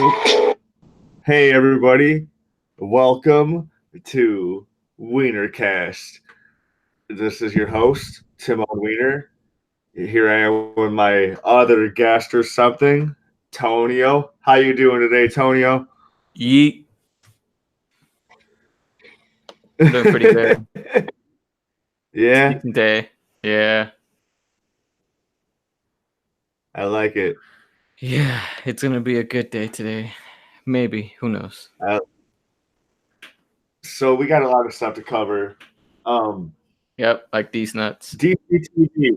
Hey everybody, welcome to WeinerCast. This is your host, Tim Weiner. Here I am with my other guest or something, Tonio. How you doing today, Tonio? Yeet. I'm doing pretty good. Yeah, Decent day. Yeah. I like it. Yeah, it's gonna be a good day today. Maybe. Who knows? Uh, so we got a lot of stuff to cover. Um, Yep, like these nuts. DCTV,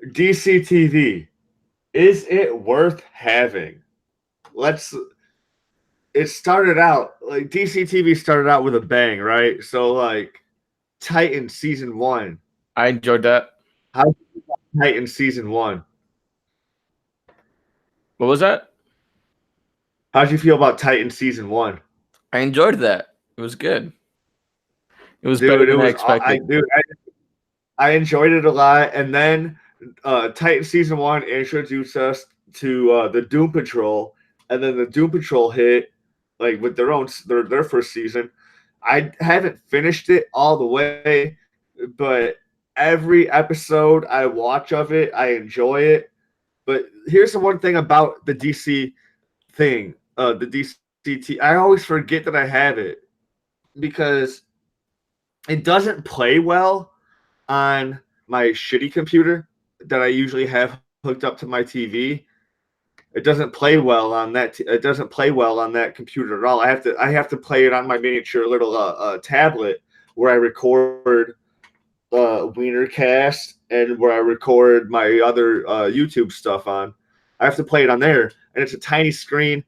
DCTV. Is it worth having? Let's it started out like DCTV started out with a bang, right? So like Titan season 1. I enjoyed that. How Titan season 1? What was that? How'd you feel about Titan season 1? I enjoyed that. It was good. It was better Dude, it than I was expected. I enjoyed it a lot, and then Titan season 1 introduced us to the Doom Patrol, and then the Doom Patrol hit like with their first season. I haven't finished it all the way, but every episode I watch of it, I enjoy it. But here's the one thing about the DC thing, the DCT. I always forget that I have it because it doesn't play well on my shitty computer that I usually have hooked up to my TV. It doesn't play well on that. It doesn't play well on that computer at all. I have to play it on my miniature little tablet where I record WeinerCast and where I record my other YouTube stuff on. I have to play it on there, and it's a tiny screen,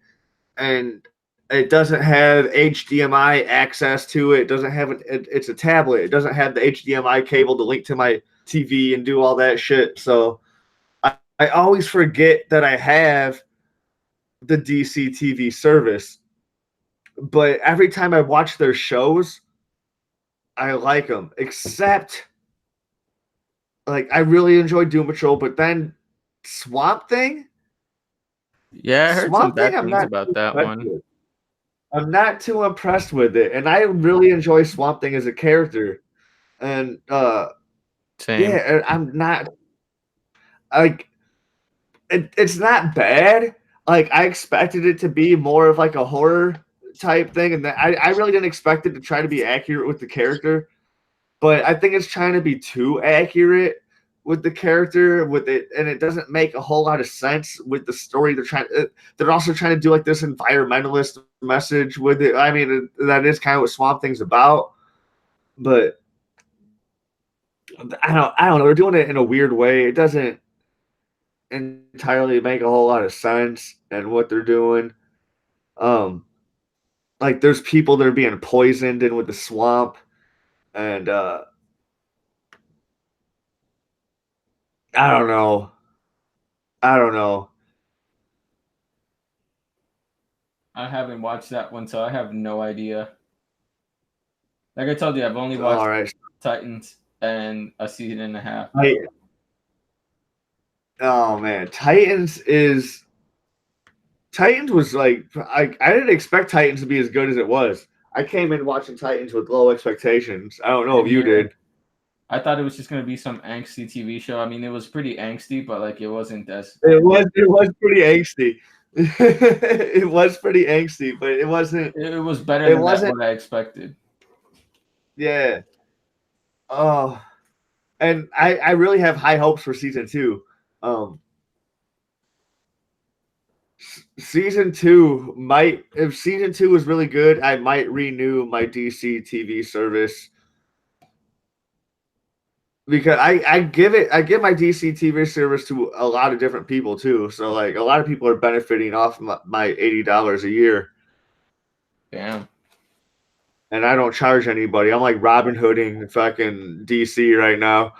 and it doesn't have HDMI access to it. It doesn't have it's a tablet. It doesn't have the HDMI cable to link to my TV and do all that shit. So I always forget that I have the DCTV service. But every time I watch their shows, I like them. Except, like, I really enjoy Doom Patrol, but then Swamp Thing, Yeah, I heard some Swamp Thing, bad I'm things not about too that impressed one. with. I'm not too impressed with it, and I really enjoy Swamp Thing as a character. And Same. yeah, I'm not like it's not bad. Like I expected it to be more of like a horror type thing, and I really didn't expect it to try to be accurate with the character. But I think it's trying to be too accurate with the character with it, and it doesn't make a whole lot of sense with the story. They're also trying to do like this environmentalist message with it. I mean, that is kind of what Swamp Thing's about, but I don't know. They're doing it in a weird way. It doesn't entirely make a whole lot of sense and what they're doing. Um, like there's people that are being poisoned in with the swamp, and I don't know. I don't know. I haven't watched that one, so I have no idea. Like I told you, I've only watched All right. Titans and a season and a half. I, oh man, Titans was like I didn't expect Titans to be as good as it was. I came in watching Titans with low expectations. I don't know Same if you here. did. I thought it was just gonna be some angsty TV show. I mean, it was pretty angsty, but like it wasn't as It was pretty angsty. It was pretty angsty, but it wasn't. it was better It than that wasn't. what I expected. Yeah. Oh, and I really have high hopes for season 2. Um, season 2 might if season 2 is really good, I might renew my DC TV service because I give my DC TV service to a lot of different people too. So like a lot of people are benefiting off my $80 a year, Damn. and I don't charge anybody. I'm like Robin Hooding fucking DC right now.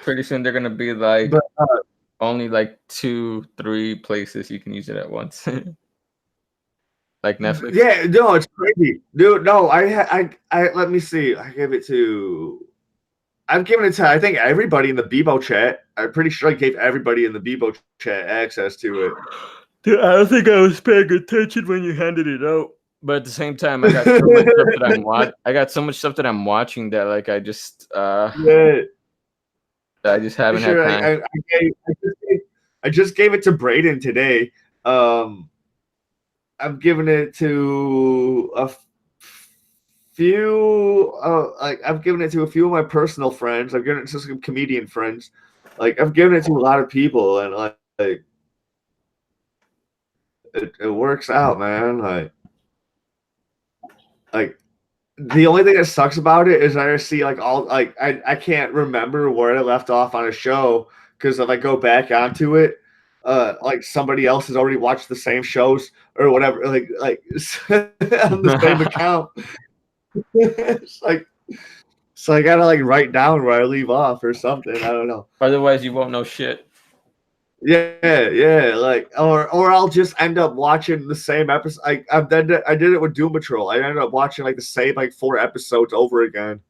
Pretty soon they're gonna be like But only like 2, 3 places you can use it at once. Like Netflix. yeah, no, it's crazy, dude. No, I let me see. I gave it to. I've given it to I think everybody in the Bebo chat. I'm pretty sure I gave everybody in the Bebo chat access to it. Dude, I don't think I was paying attention when you handed it out. But at the same time, I got so much stuff that I got so much stuff that I'm watching that like I just Yeah. haven't had Sure, time. I just gave it to Braden today. I've given it to a few. Like I've given it to a few of my personal friends. I've given it to some comedian friends. Like I've given it to a lot of people, and like it works out, man. Like the only thing that sucks about it is I see like all like I can't remember where I left off on a show because if I go back onto it, like somebody else has already watched the same shows or whatever, like on the same account. it's like so I gotta like write down where I leave off or something. I don't know. Otherwise, you won't know shit. Yeah, like or I'll just end up watching the same episode. I did it with Doom Patrol. I ended up watching like the same like 4 episodes over again.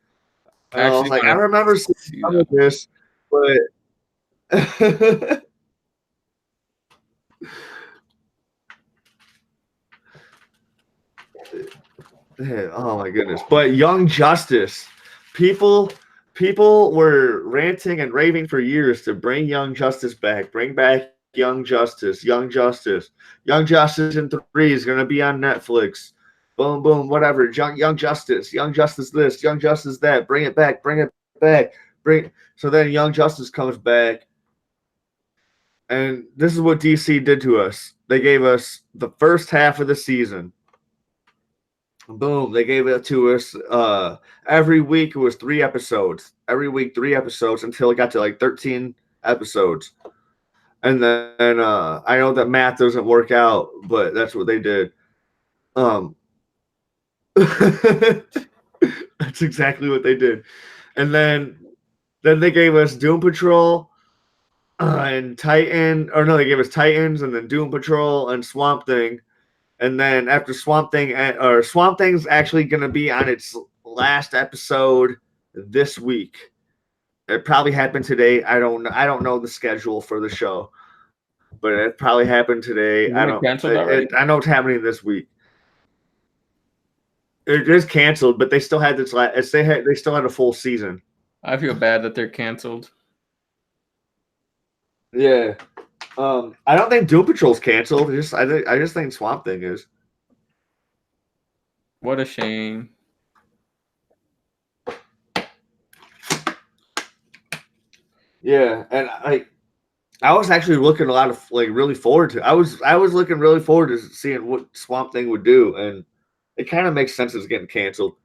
I And I was actually like, want I to remember see seeing some that. of this, but oh my goodness. But Young Justice, people were ranting and raving for years to bring Young Justice back. Bring back Young Justice, Young Justice. Young Justice in 3 is going to be on Netflix. Boom, boom, whatever. Young Justice this, Young Justice that. Bring it back, bring it back. So then Young Justice comes back. And this is what DC did to us. They gave us the first half of the season. Boom, they gave it to us. Every week it was 3 episodes. Every week 3 episodes until it got to like 13 episodes. And then I know that math doesn't work out, but that's what they did. That's exactly what they did. And then they gave us Doom Patrol and Titan, or no, they gave us Titans and then Doom Patrol and Swamp Thing. And then after Swamp Thing's actually going to be on its last episode this week. It probably happened today. I don't know the schedule for the show, but it probably happened today. Isn't it canceled already? I know it's happening this week. It is canceled, but they still had this. They still had a full season. I feel bad that they're canceled. Yeah. I don't think Doom Patrol's canceled. I just think Swamp Thing is. What a shame. Yeah, and I was actually looking really forward to. I was looking really forward to seeing what Swamp Thing would do, and it kind of makes sense it's getting canceled.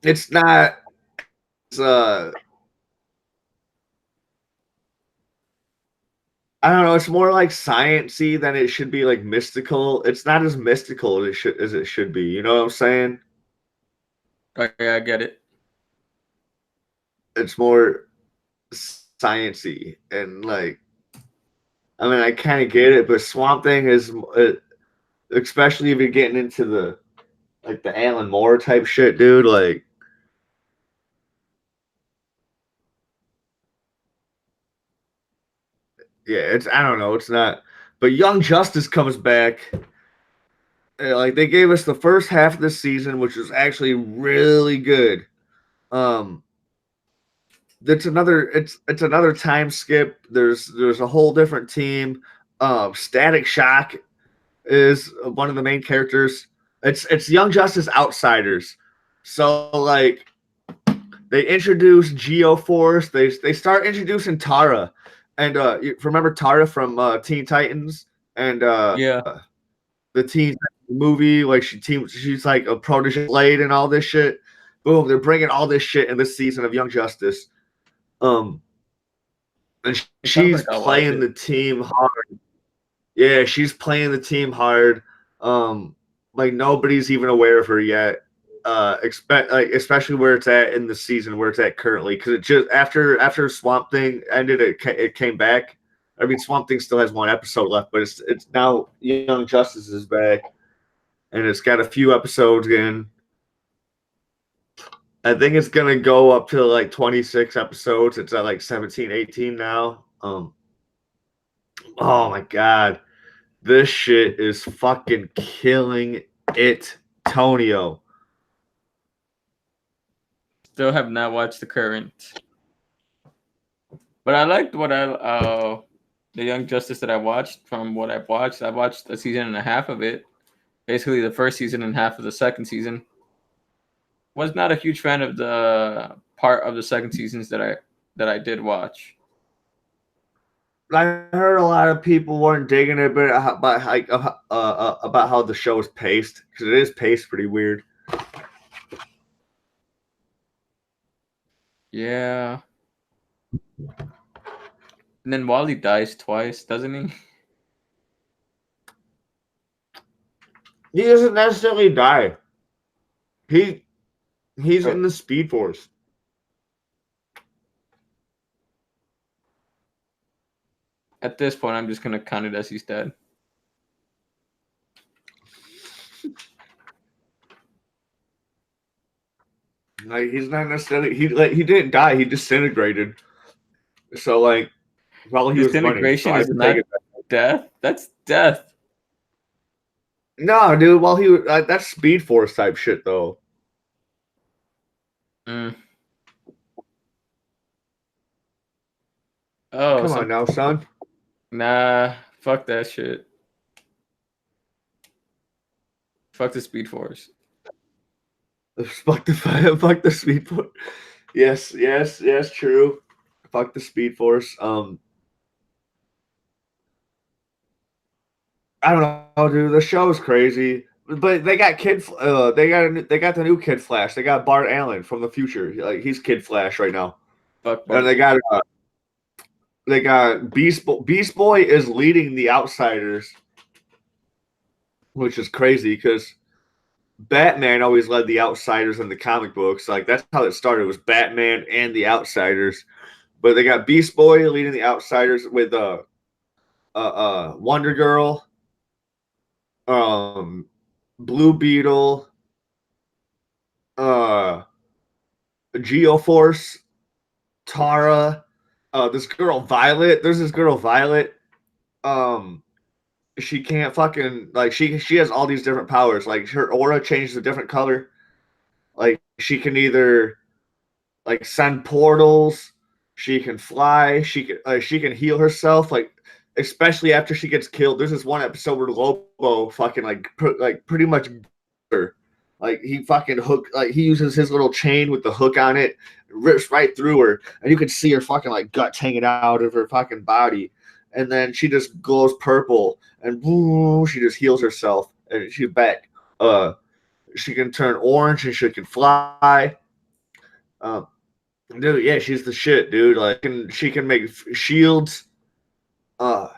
It's not. It's I don't know. It's more like sciencey than it should be. Like mystical. It's not as mystical as it should be. You know what I'm saying? Okay, I get it. It's more sciencey and like. I mean, I kind of get it, but Swamp Thing is, especially if you're getting into the Alan Moore type shit, dude. Like, yeah, I don't know, it's not. But Young Justice comes back. Like they gave us the first half of the season, which was actually really good. It's another time skip. There's a whole different team. Static Shock is one of the main characters. It's Young Justice Outsiders. So like they introduce Geoforce. They start introducing Tara, and you remember Tara from Teen Titans and Yeah. the Teen movie. Like she's like a protege Blade and all this shit. Boom, they're bringing all this shit in this season of Young Justice. And she's playing the team hard. Yeah, she's playing the team hard. Like nobody's even aware of her yet. Especially where it's at in the season where it's at currently, because it just after Swamp Thing ended, it came back. I mean, Swamp Thing still has 1 episode left, but it's now Young Justice is back, and it's got a few episodes in. I think it's gonna go up to like 26 episodes. It's at like 17, 18 now. Oh my god. This shit is fucking killing it, Tonio. Still have not watched the current, but I liked what the Young Justice that I watched. From what I've watched, I watched a season and a half of it. Basically, the first season and half of the second season. Was not a huge fan of the part of the second seasons that I did watch. I heard a lot of people weren't digging it, but about how the show is paced, because it is paced pretty weird. Yeah. And then Wally dies twice, doesn't he? He doesn't necessarily die. He's in the Speed Force. At this point, I'm just gonna count it as he's dead. Like he's not necessarily he didn't die. He disintegrated. So like while he was running, so Disintegration I is can not take it. death. That's death. No, dude. While he was that's Speed Force type shit though. Mm. Oh, Come on now, son. nah. Fuck that shit. Fuck the Speed Force. Fuck the Speed Force. Yes, true. Fuck the Speed Force. I don't know, dude. The show is crazy, but they got they got the new Kid Flash. They got Bart Allen from the future. Like he's Kid Flash right now, Fuck and Bart. they got Beast Boy. Beast Boy is leading the Outsiders, which is crazy because Batman always led the Outsiders in the comic books. Like that's how it started. It was Batman and the Outsiders, but they got Beast Boy leading the Outsiders with Wonder Girl, um, Blue Beetle, uh, Geoforce, Tara, this girl Violet. There's this girl Violet. Um, she can't fucking like she has all these different powers. Like her aura changes a different color. Like she can either like send portals. She can fly. She can heal herself. Like especially after she gets killed. There's this one episode where Lobo fucking like pretty much her. Like he fucking he uses his little chain with the hook on it, rips right through her, and you can see her fucking like guts hanging out of her fucking body. And then she just glows purple and boom, she just heals herself and she's back. She can turn orange and she can fly. Um, dude, yeah, she's the shit, dude. Like, she can make shields. Uh,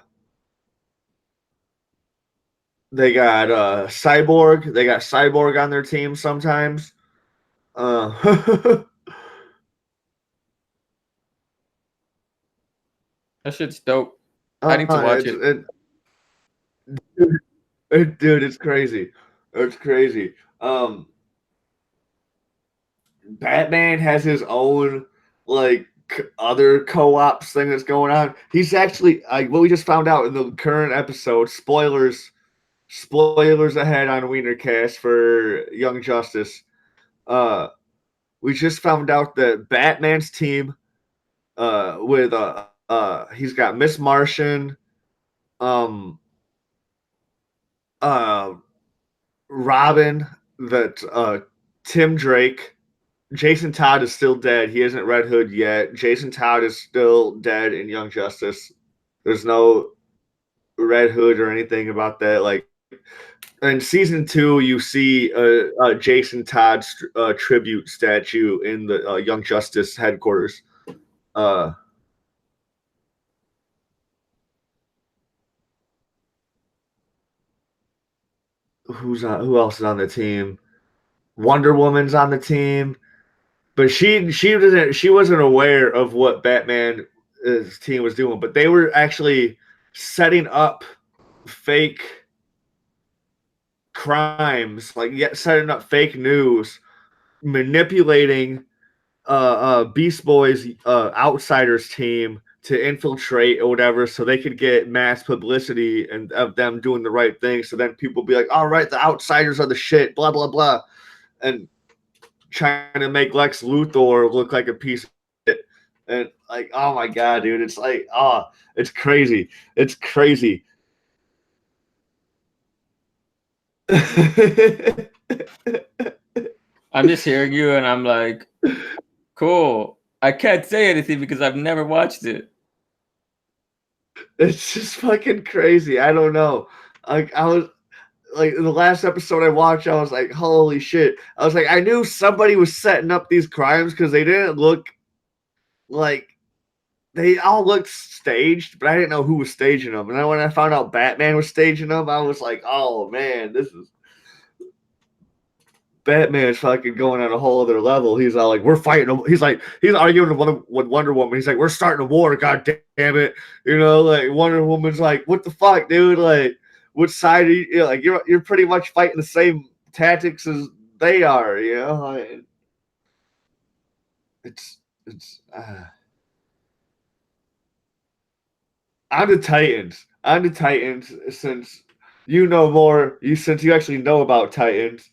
they got Cyborg. They got Cyborg on their team sometimes. Uh, That shit's dope. I need to watch it. Dude, it's crazy. It's crazy. Batman has his own like other co-ops thing that's going on. He's actually like what we just found out in the current episode. Spoilers ahead on WeinerCast for Young Justice. We just found out that Batman's team, with he's got Miss Martian, um, uh, Robin, that Tim Drake. Jason Todd is still dead. He isn't Red Hood yet. Jason Todd is still dead in Young Justice. There's no Red Hood or anything about that. Like in season 2, you see a Jason Todd tribute statue in the Young Justice headquarters. Uh, who else is on the team? Wonder Woman's on the team, but she wasn't aware of what Batman's team was doing. But they were actually setting up fake crimes, like setting up fake news manipulating Beast Boy's Outsiders team to infiltrate or whatever, so they could get mass publicity and of them doing the right thing. So then people be like, "All right, the Outsiders are the shit," blah blah blah, and trying to make Lex Luthor look like a piece of shit. And like, oh my god, dude, it's like, it's crazy. It's crazy. I'm just hearing you, and I'm like, cool. I can't say anything because I've never watched it. It's just fucking crazy. I don't know. Like I was like in the last episode I watched, I was like, holy shit. I was like, I knew somebody was setting up these crimes because they didn't look like they all looked staged, but I didn't know who was staging them. And then when I found out Batman was staging them, I was like, oh man, this is Batman's fucking going on a whole other level. He's all like, we're fighting. He's like, he's arguing with Wonder Woman. He's like, we're starting a war. God damn it. You know, like Wonder Woman's like, what the fuck, dude? Like, which side are you? Like, you're pretty much fighting the same tactics as they are. You know, like, it's. I'm the Titans. I'm the Titans since you know more. Since you actually know about Titans.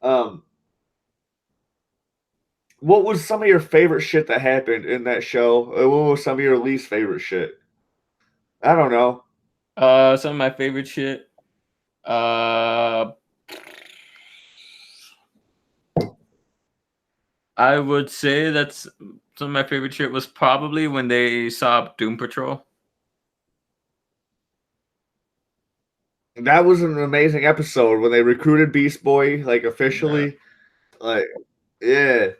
Um, What was some of your favorite shit that happened in that show? What was some of your least favorite shit? I don't know. Some of my favorite shit. Uh, I would say that's some of my favorite shit was probably when they saw Doom Patrol. That was an amazing episode when they recruited Beast Boy, like Yeah. officially. Like, yeah.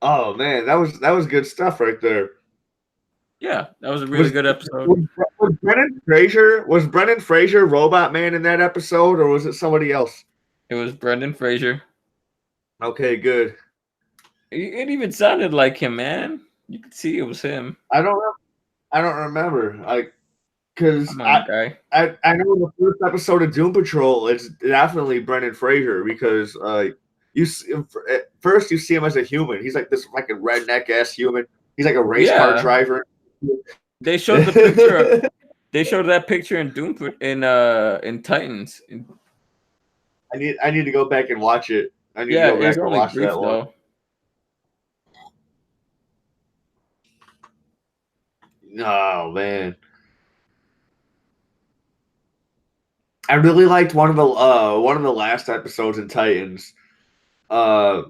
Oh man, that was good stuff right there. Yeah, that was a really Was good episode. was Brendan Fraser Robot Man in that episode, or was it somebody else? It was Brendan Fraser. Okay, good. It even sounded like him, man. You could see it was him. I don't know. I don't remember. Like, because Come on, guy. I know in the first episode of Doom Patrol, it's definitely Brendan Fraser because at first you see him as a human. He's like this fucking redneck ass human. He's like a race car Yeah, driver. they showed the picture. They showed that picture in in Titans. I need to go back and watch it. I need to Yeah, go it's back and only watch brief that one. though. Oh man, I really liked one of the last episodes in Titans. Uh,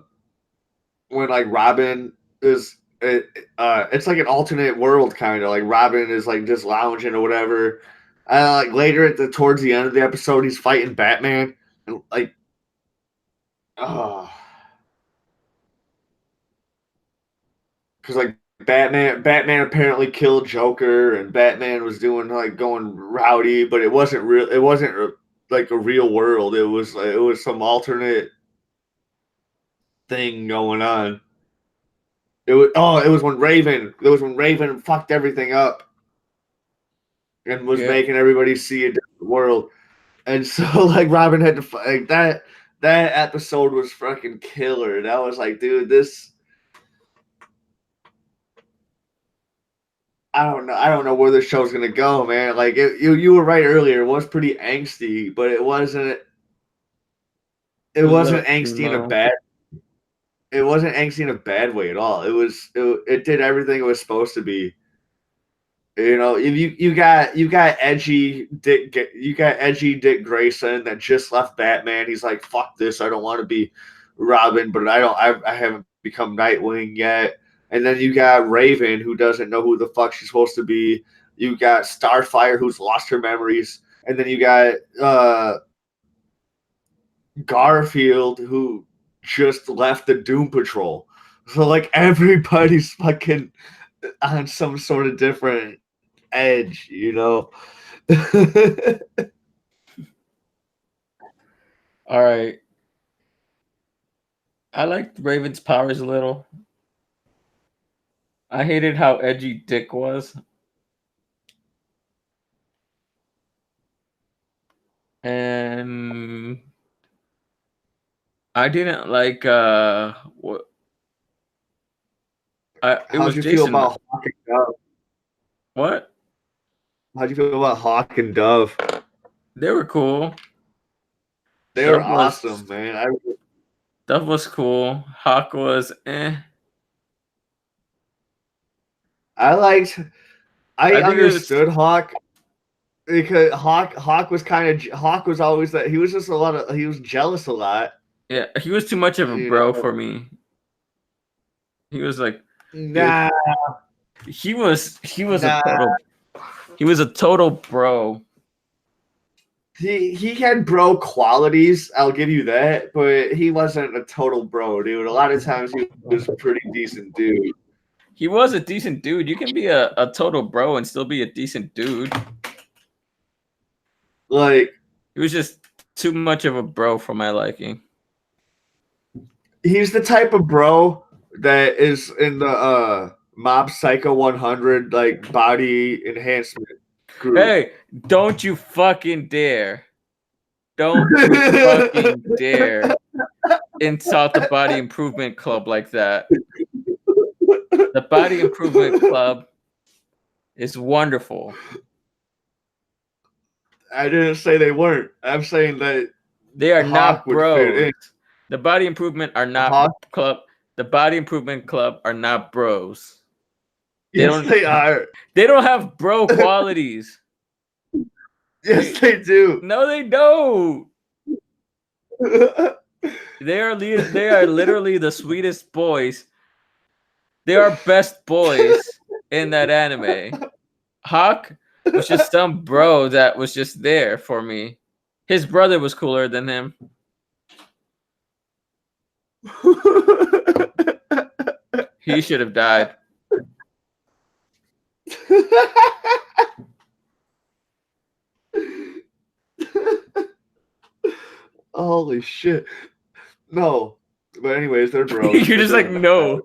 when like Robin is it's like an alternate world kind of like Robin is like just lounging or whatever. Like later towards the end of the episode, he's fighting Batman and like oh, because like Batman apparently killed Joker and Batman was doing like going rowdy, but it wasn't real. It wasn't like a real world. It was some alternate thing going on. It was when Raven fucked everything up and was Yeah, making everybody see a different world. And so like Robin had to fight like that. That episode was fucking killer. That was like, dude, this I don't know where this show's gonna go, man. Like you were right earlier. It was pretty angsty, but it wasn't. It it was a little wasn't angsty in a emo. bad. It wasn't angsty in a bad way at all. It did everything it was supposed to be. You know, if you got edgy Dick Grayson that just left Batman. He's like, fuck this. I don't want to be Robin, but I haven't become Nightwing yet. And then you got Raven who doesn't know who the fuck she's supposed to be. You got Starfire who's lost her memories, and then you got Garfield who just left the Doom Patrol. So like everybody's fucking on some sort of different edge, you know. All right, I liked Raven's powers a little. I hated how edgy Dick was, and I didn't like what it How'd was you feel Jason. about Hawk and Dove? What? How'd you feel about Hawk and Dove? They were cool. They were Dove was awesome, man. Dove was cool. Hawk was eh. I liked. I I think it was understood Hawk because Hawk was kind of Hawk was always that he was just a lot of he was jealous a lot. yeah, he was too much of a You bro know, for me. He was like he was nah, he was a nah. total bro. He had bro qualities. I'll give you that, but he wasn't a total bro, dude. A lot of times he was a pretty decent dude. He was a decent dude. You can be a total bro and still be a decent dude. Like He was just too much of a bro for my liking. he's the type of bro that is in the Mob Psycho 100 like body enhancement group. Hey, don't you fucking dare. Don't you fucking dare insult the Body Improvement Club like that. The Body Improvement Club is wonderful. I didn't say they weren't. I'm saying that They are Hawk not would fit bros. in. The Body Improvement are not Hawk, club. The Body Improvement Club are not bros. They yes, don't they are. they don't have bro qualities. Yes, they do. No, they don't. They are literally the sweetest boys. They are best boys in that anime. Hawk was just some bro that was just there for me. His brother was cooler than him. He should have died. Holy shit. No. But anyways, they're bros. You're It just like, doesn't matter. no.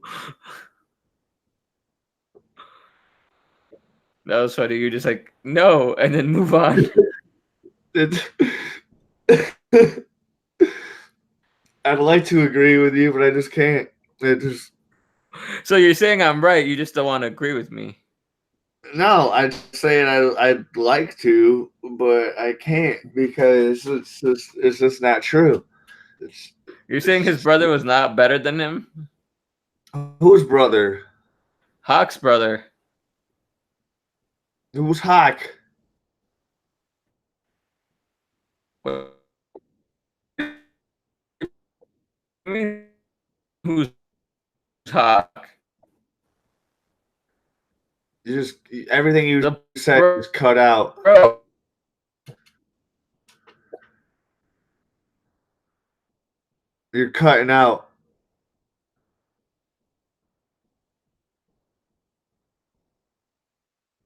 That was funny. You're just like, no, and then move on. I'd like to agree with you, but I just can't. It just So you're saying I'm right. You just don't want to agree with me. no. I'd say I'd like to, but I can't because it's just not true. It's You're it's saying his just brother was not better than him? whose brother? Hawk's brother. Who's Hawk? What do you mean, who's Hawk? You just everything you The said bro. is cut out. You're cutting out.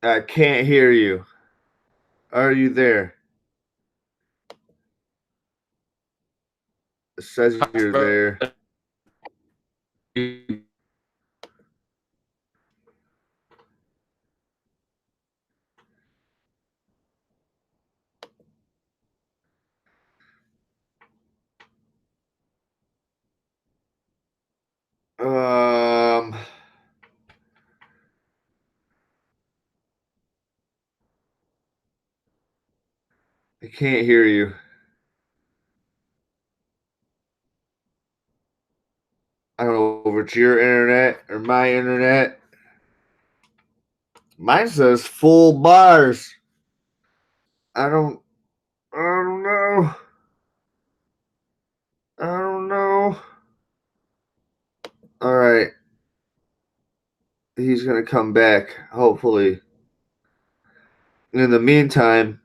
I can't hear you. Are you there? It says Hawk's you're there. brother. Um, I can't hear you. I don't know if it's your internet or my internet. Mine says full bars. I don't. I don't know. I don't know. All right. He's gonna come back. Hopefully. In the meantime,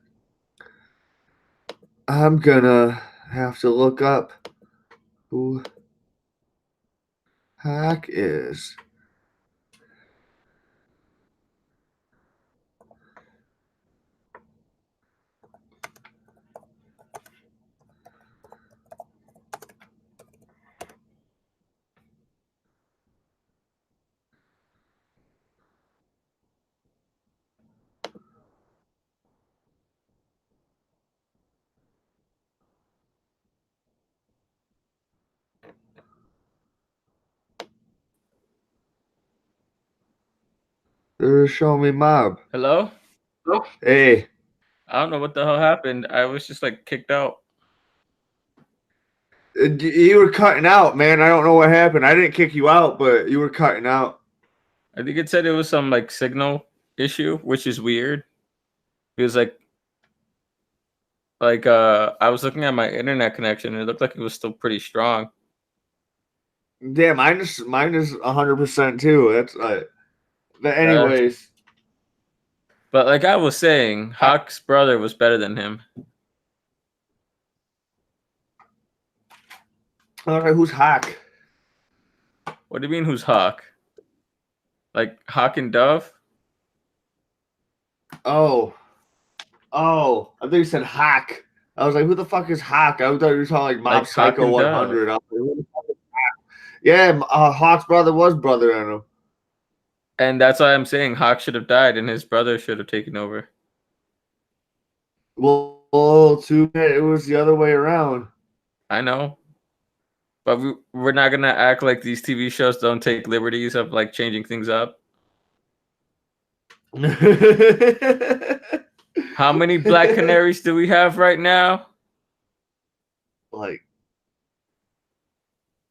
I'm gonna have to look up who Hack is. They're showing me mob. Hello? Hey, I don't know what the hell happened. I was just like kicked out. you were cutting out, man. I don't know what happened. I didn't kick you out, but you were cutting out. I think it said it was some like signal issue, which is weird. It was like I was looking at my internet connection and it looked like it was still pretty strong. Yeah, mine is 100% too. That's but anyways. But like I was saying, Hawk's brother was better than him. All right, who's Hawk? What do you mean who's Hawk? Like Hawk and Dove? Oh, I think you said Hawk. I was like, who the fuck is Hawk? I thought you were talking like Mob Like Hawk Psycho and 100. I was like, who the fuck is Hawk? Yeah, Hawk's brother was brother in him. And that's why I'm saying Hawk should have died and his brother should have taken over. Well, too bad it was the other way around. I know. But we're not going to act like these TV shows don't take liberties of like changing things up. How many Black Canaries do we have right now? Like,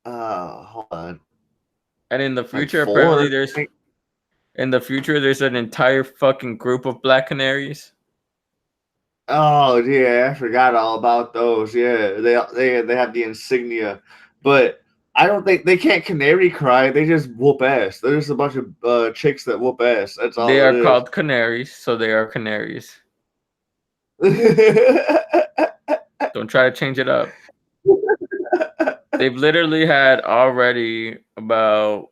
hold on. And in the future, Like apparently there's an entire fucking group of Black Canaries. Oh yeah, I forgot all about those. Yeah, they have the insignia, but I don't think they can't canary cry. They just whoop ass. They're just a bunch of chicks that whoop ass. That's all They it are is. called canaries, so they are canaries. Don't try to change it up. They've literally had already about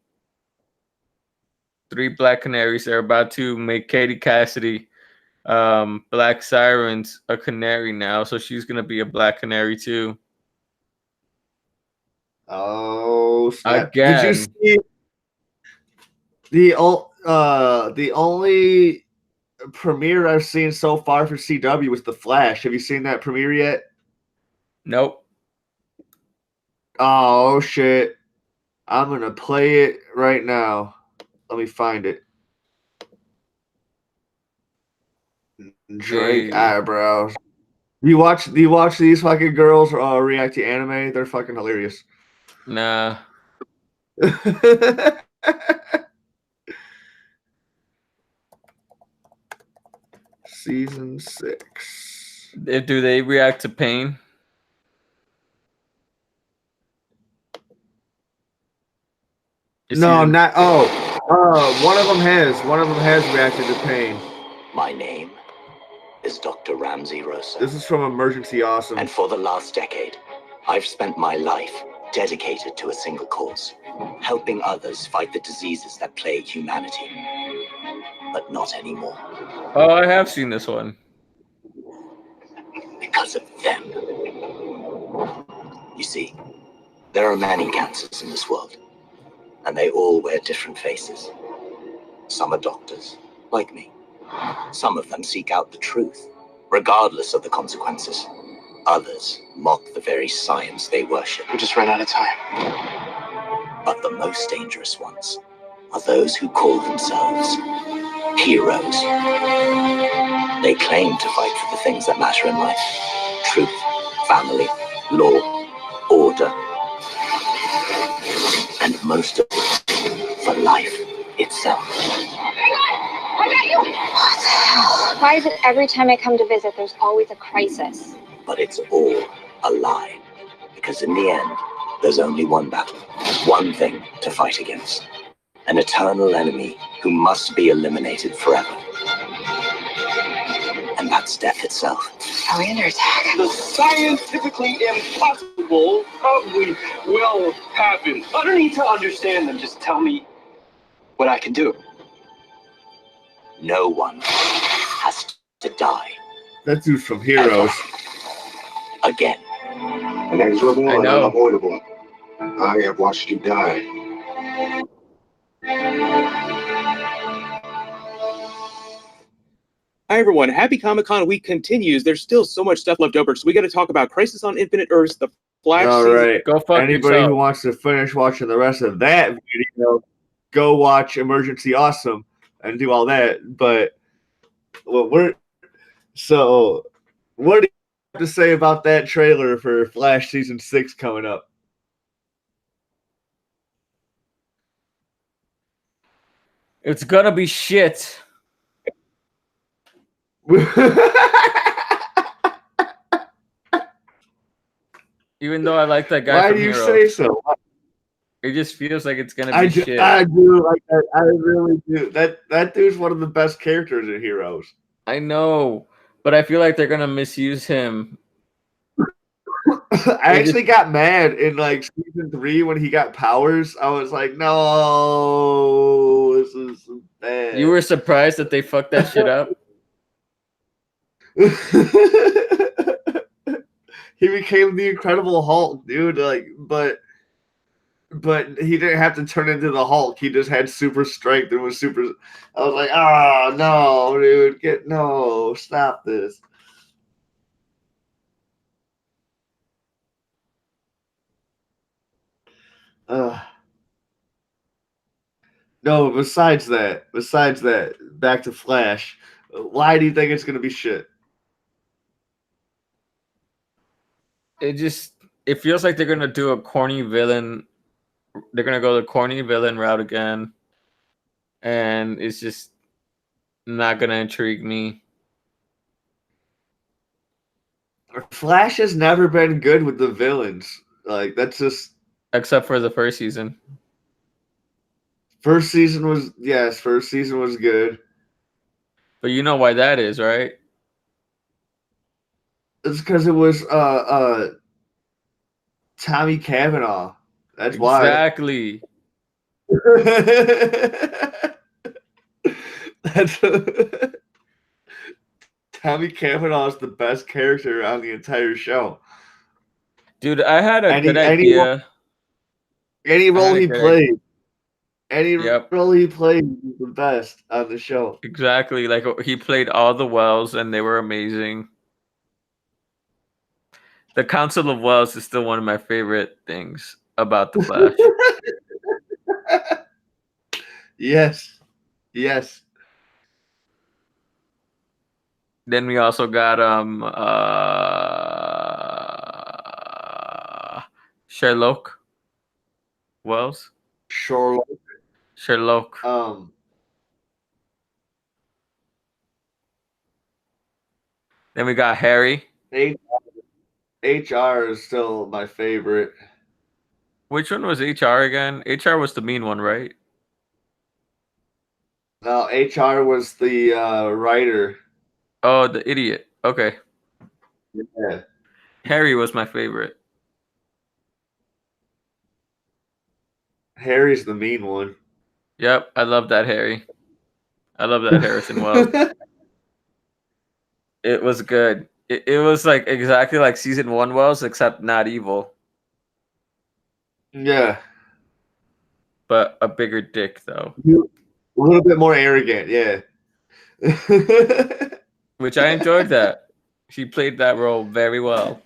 3 Black Canaries. They're about to make Katie Cassidy, Black Sirens, a canary now, so she's gonna be a Black Canary too. Oh snap! Again. Did you see the only premiere I've seen so far for CW was The Flash? Have you seen that premiere yet? Nope. Oh shit! I'm gonna play it right now. Let me find it. Drake eyebrows. Do you watch these fucking girls react to anime? They're fucking hilarious. Nah. Season 6. Do they react to pain? No, not. One of them has. One of them has reacted to pain. My name is Dr. Ramsey Rosa. This is from Emergency Awesome. And for the last decade, I've spent my life dedicated to a single cause, helping others fight the diseases that plague humanity. But not anymore. Oh, I have seen this one. Because of them. You see, there are many cancers in this world, and they all wear different faces. Some are doctors, like me. Some of them seek out the truth, regardless of the consequences. Others mock the very science they worship. We just ran out of time. But the most dangerous ones are those who call themselves heroes. They claim to fight for the things that matter in life. Truth, family, law, order. And most of it, for life itself. I got you! What the hell? Why is it every time I come to visit, there's always a crisis? But it's all a lie. Because in the end, there's only one battle. One thing to fight against. An eternal enemy who must be eliminated forever. And that's death itself. Are we under attack? The scientifically impossible probably will happen. I don't need to understand them. Just tell me what I can do. No one has to die. That dude's from Heroes. Again. Inexorable and know. unavoidable. I have watched you die. Hi everyone, happy Comic-Con week continues. There's still so much stuff left over, so we got to talk about Crisis on Infinite Earths, the Flash All season. right. Go fuck Anybody yourself. who wants to finish watching the rest of that video, go watch Emergency Awesome. and do all that. But what do you have to say about that trailer for Flash season 6 coming up? It's gonna be shit. Even though I like that guy Why from do you Hero, say so? it just feels like it's gonna be shit. I do like that. I really do. That dude's one of the best characters in Heroes. I know, but I feel like they're gonna misuse him. I actually got mad in like season 3 when he got powers. I was like, no, this is bad. You were surprised that they fucked that shit up? He became the Incredible Hulk, dude. Like, but he didn't have to turn into the Hulk. He just had super strength and was super. I was like, oh no, dude, stop this. No, besides that, back to Flash. Why do you think it's gonna be shit? It feels like they're gonna do a corny villain. They're gonna go the corny villain route again, and it's just not gonna intrigue me. Flash has never been good with the villains. Like, that's just, except for the first season. first season was good. But you know why that is, right? It's because it was Tommy Cavanaugh. That's Exactly. why. That's Tommy Cavanaugh is the best character on the entire show. Dude, I had a good idea. Any role he played. Yep. Role he played was the best on the show. Exactly. Like, he played all the Wells, and they were amazing. The Council of Wells is still one of my favorite things about the Flash. Yes. Then we also got Sherlock Wells. Sherlock. Then we got Harry. HR is still my favorite. Which one was HR again? HR was the mean one, right? No, HR was the writer. Oh, the idiot. Okay. Yeah. Harry was my favorite. Harry's the mean one. Yep, I love that Harry. I love that Harrison Wells. It was good. It was like exactly like season 1 Wells, except not evil. Yeah. But a bigger dick, though. A little bit more arrogant, yeah. Which I enjoyed that. She played that role very well.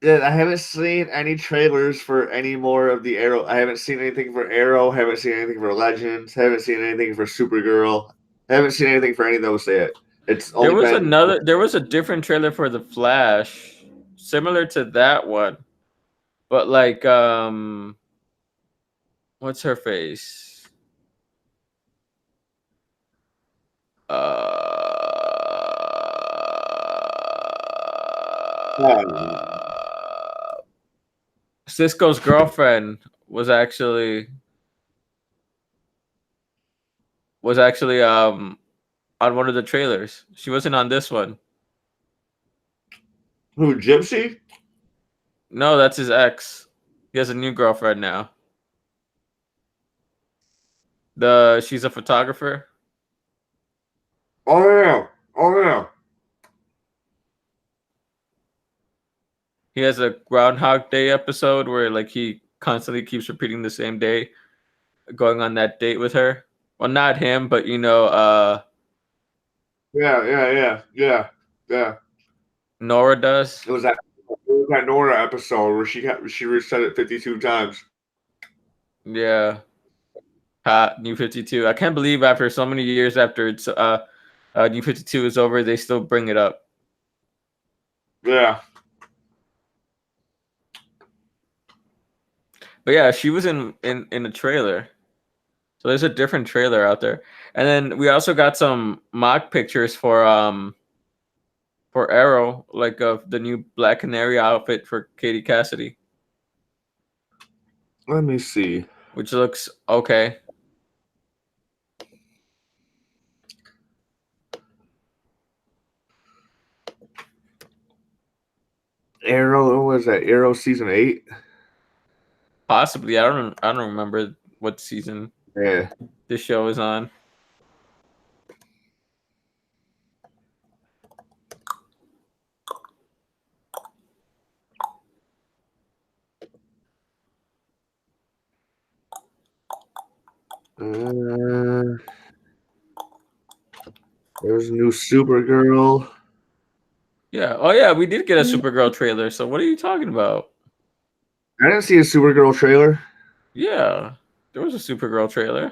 Yeah, I haven't seen any trailers for any more of the Arrow. I haven't seen anything for Arrow. Haven't seen anything for Legends. Haven't seen anything for Supergirl. Haven't seen anything for any of those yet. There was a different trailer for The Flash, similar to that one, but like what's her face? Cisco's girlfriend was actually on one of the trailers. She wasn't on this one. Who, Gypsy? No, that's his ex. He has a new girlfriend now. She's a photographer. Oh yeah. He has a Groundhog Day episode where like he constantly keeps repeating the same day, going on that date with her. Well, not him, but you know, Yeah. Nora does. It was that Nora episode where she reset it 52 times. Yeah. New 52. I can't believe after so many years after it's New 52 is over, they still bring it up. Yeah. But yeah, she was in a trailer. So there's a different trailer out there. And then we also got some mock pictures for Arrow, like of the new Black Canary outfit for Katie Cassidy, Let me see. which looks okay. Arrow, what was that? Arrow season 8? Possibly. I don't remember what season Yeah. this show is on. There's a new Supergirl. Yeah. Oh yeah, we did get a Supergirl trailer. So what are you talking about? I didn't see a Supergirl trailer. Yeah, there was a Supergirl trailer.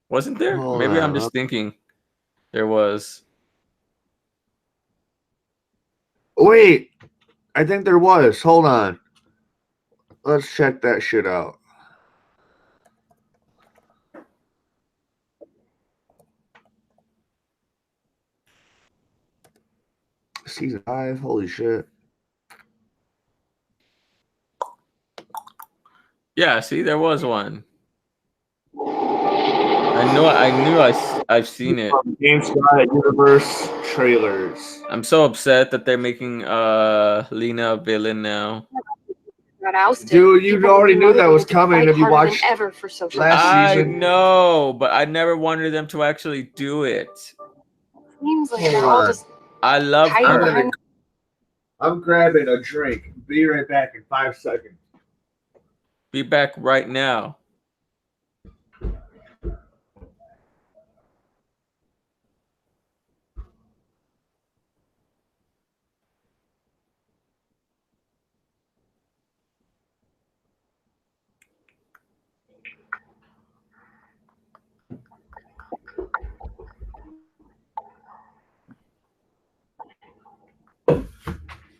Wasn't there? Hold Maybe I'm on. just thinking there was. Wait, I think there was. Hold on. Let's check that shit out. Season 5, holy shit. Yeah, see, there was one. I've seen it. GameSpot Universe trailers. I'm so upset that they're making Lena a villain now. Got ousted. Dude, you People already were knew that was motivated to coming fight if you harder than watched ever for social last I season. know, but I never wanted them to actually do it. Seems like Hold they're all on. just I love hiding her. behind. I'm grabbing a drink. Be right back in 5 seconds. Be back right now.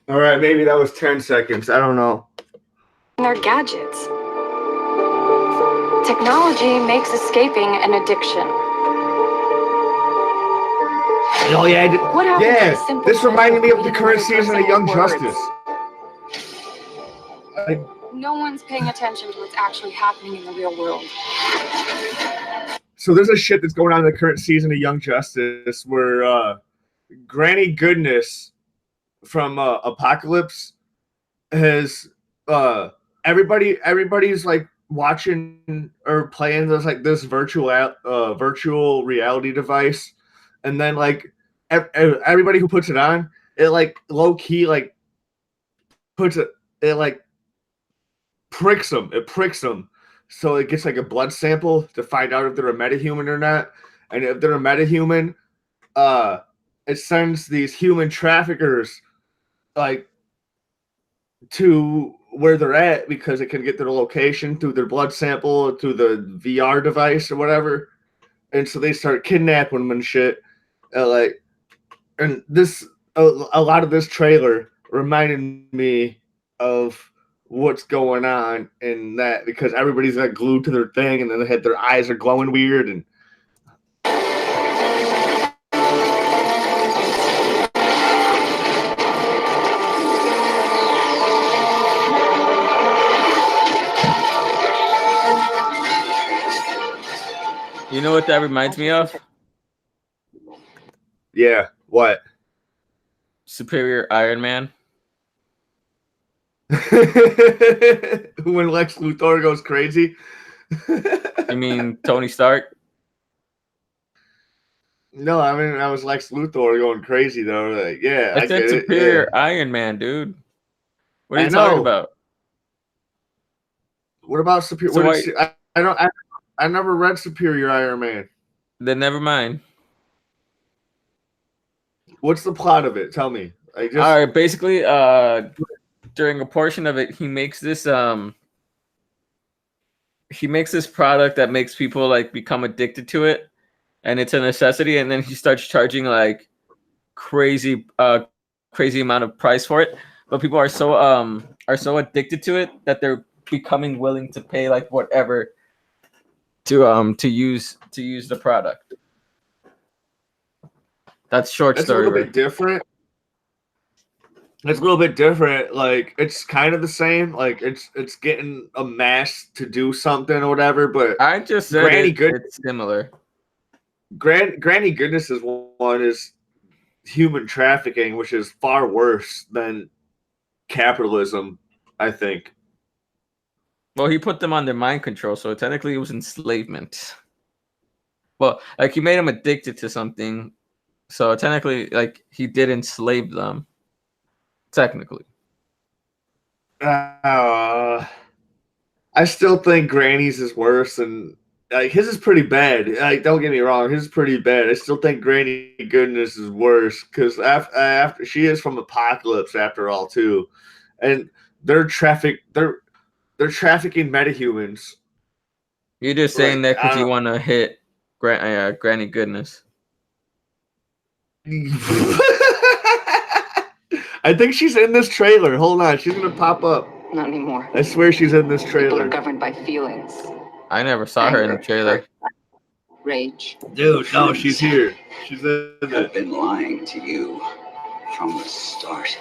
All right, maybe that was 10 seconds. I don't know. Their gadgets. Technology makes escaping an addiction. Oh yeah, What happened to the yeah. simple This reminded me of the reading current another season of person Young with words? Justice. No one's paying attention to what's actually happening in the real world. So there's a shit that's going on in the current season of Young Justice where Granny Goodness from Apocalypse has everybody's like watching or playing this virtual reality device, and then like everybody who puts it on, it like low key like puts it like pricks them. It pricks them, so it gets like a blood sample to find out if they're a metahuman or not, and if they're a metahuman, it sends these human traffickers like to where they're at because it can get their location through their blood sample, through the VR device or whatever. And so they start kidnapping them and shit. And this, a lot of this trailer reminded me of what's going on in that because everybody's like glued to their thing and then they had their eyes are glowing weird and You know what that reminds me of? yeah, what? Superior Iron Man. When Lex Luthor goes crazy. You mean Tony Stark? No, I mean I was Lex Luthor going crazy though. Like, yeah, I I said get it. Superior Yeah. Iron Man, dude. What are I you talking know. about? What about Superior? So I never read Superior Iron Man. Then never mind. What's the plot of it? Tell me. All right, basically, during a portion of it, he makes this he makes this product that makes people like become addicted to it, and it's a necessity, and then he starts charging like crazy amount of price for it, but people are so addicted to it that they're becoming willing to pay like whatever to use the product. That's short It's story. a little bit different. It's a little bit different. Like it's kind of the same. Like it's getting a mass to do something or whatever. But I just said it's similar. Granny Goodness is one is human trafficking, which is far worse than capitalism, I think. Well, he put them under mind control, so technically it was enslavement. Well, like he made them addicted to something, so technically, like he did enslave them. Technically, I still think Granny's is worse, and like his is pretty bad. Like, don't get me wrong, his is pretty bad. I still think Granny Goodness is worse because after she is from Apocalypse, after all, too, and they're trafficking metahumans. you're just saying that because you want to hit Granny Goodness. I think she's in this trailer. Hold on, she's gonna pop up. Not anymore. I swear she's in this People trailer. are governed by feelings. I never saw her in the trailer. Rage. Dude, no, she's here. She's in I've it. been lying to you from the start.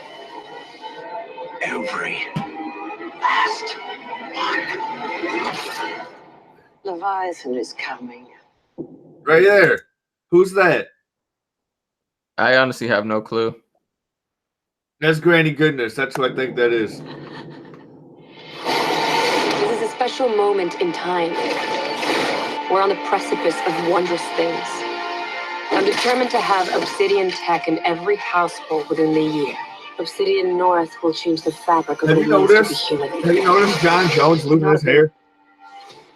Every last one. Leviathan is coming. Right there. Who's that? I honestly have no clue. That's Granny Goodness. That's who I think that is. This is a special moment in time. We're on the precipice of wondrous things. I'm determined to have Obsidian tech in every household within the year. Obsidian North will change the fabric of Have the you world to be noticed? human. Have you noticed John Jones losing his hair?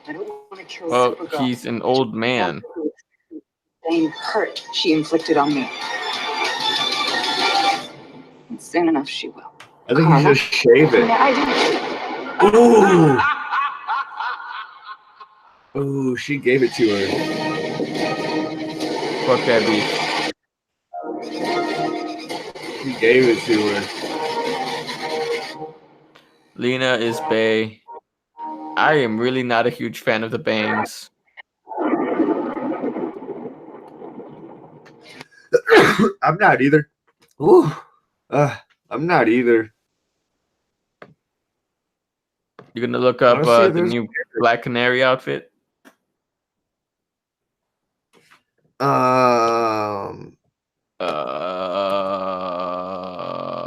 I don't want to kill Well, Supergirl. he's an old man. Same hurt she inflicted on me. And soon enough, she will. I think he should shave it. Yeah, I Ooh. Ooh, she gave it to her. Fuck that beef. She gave it to her. Lena is bae. I am really not a huge fan of the bangs. I'm not either. Ooh. I'm not either. You're gonna look up Honestly, the new Black Canary outfit?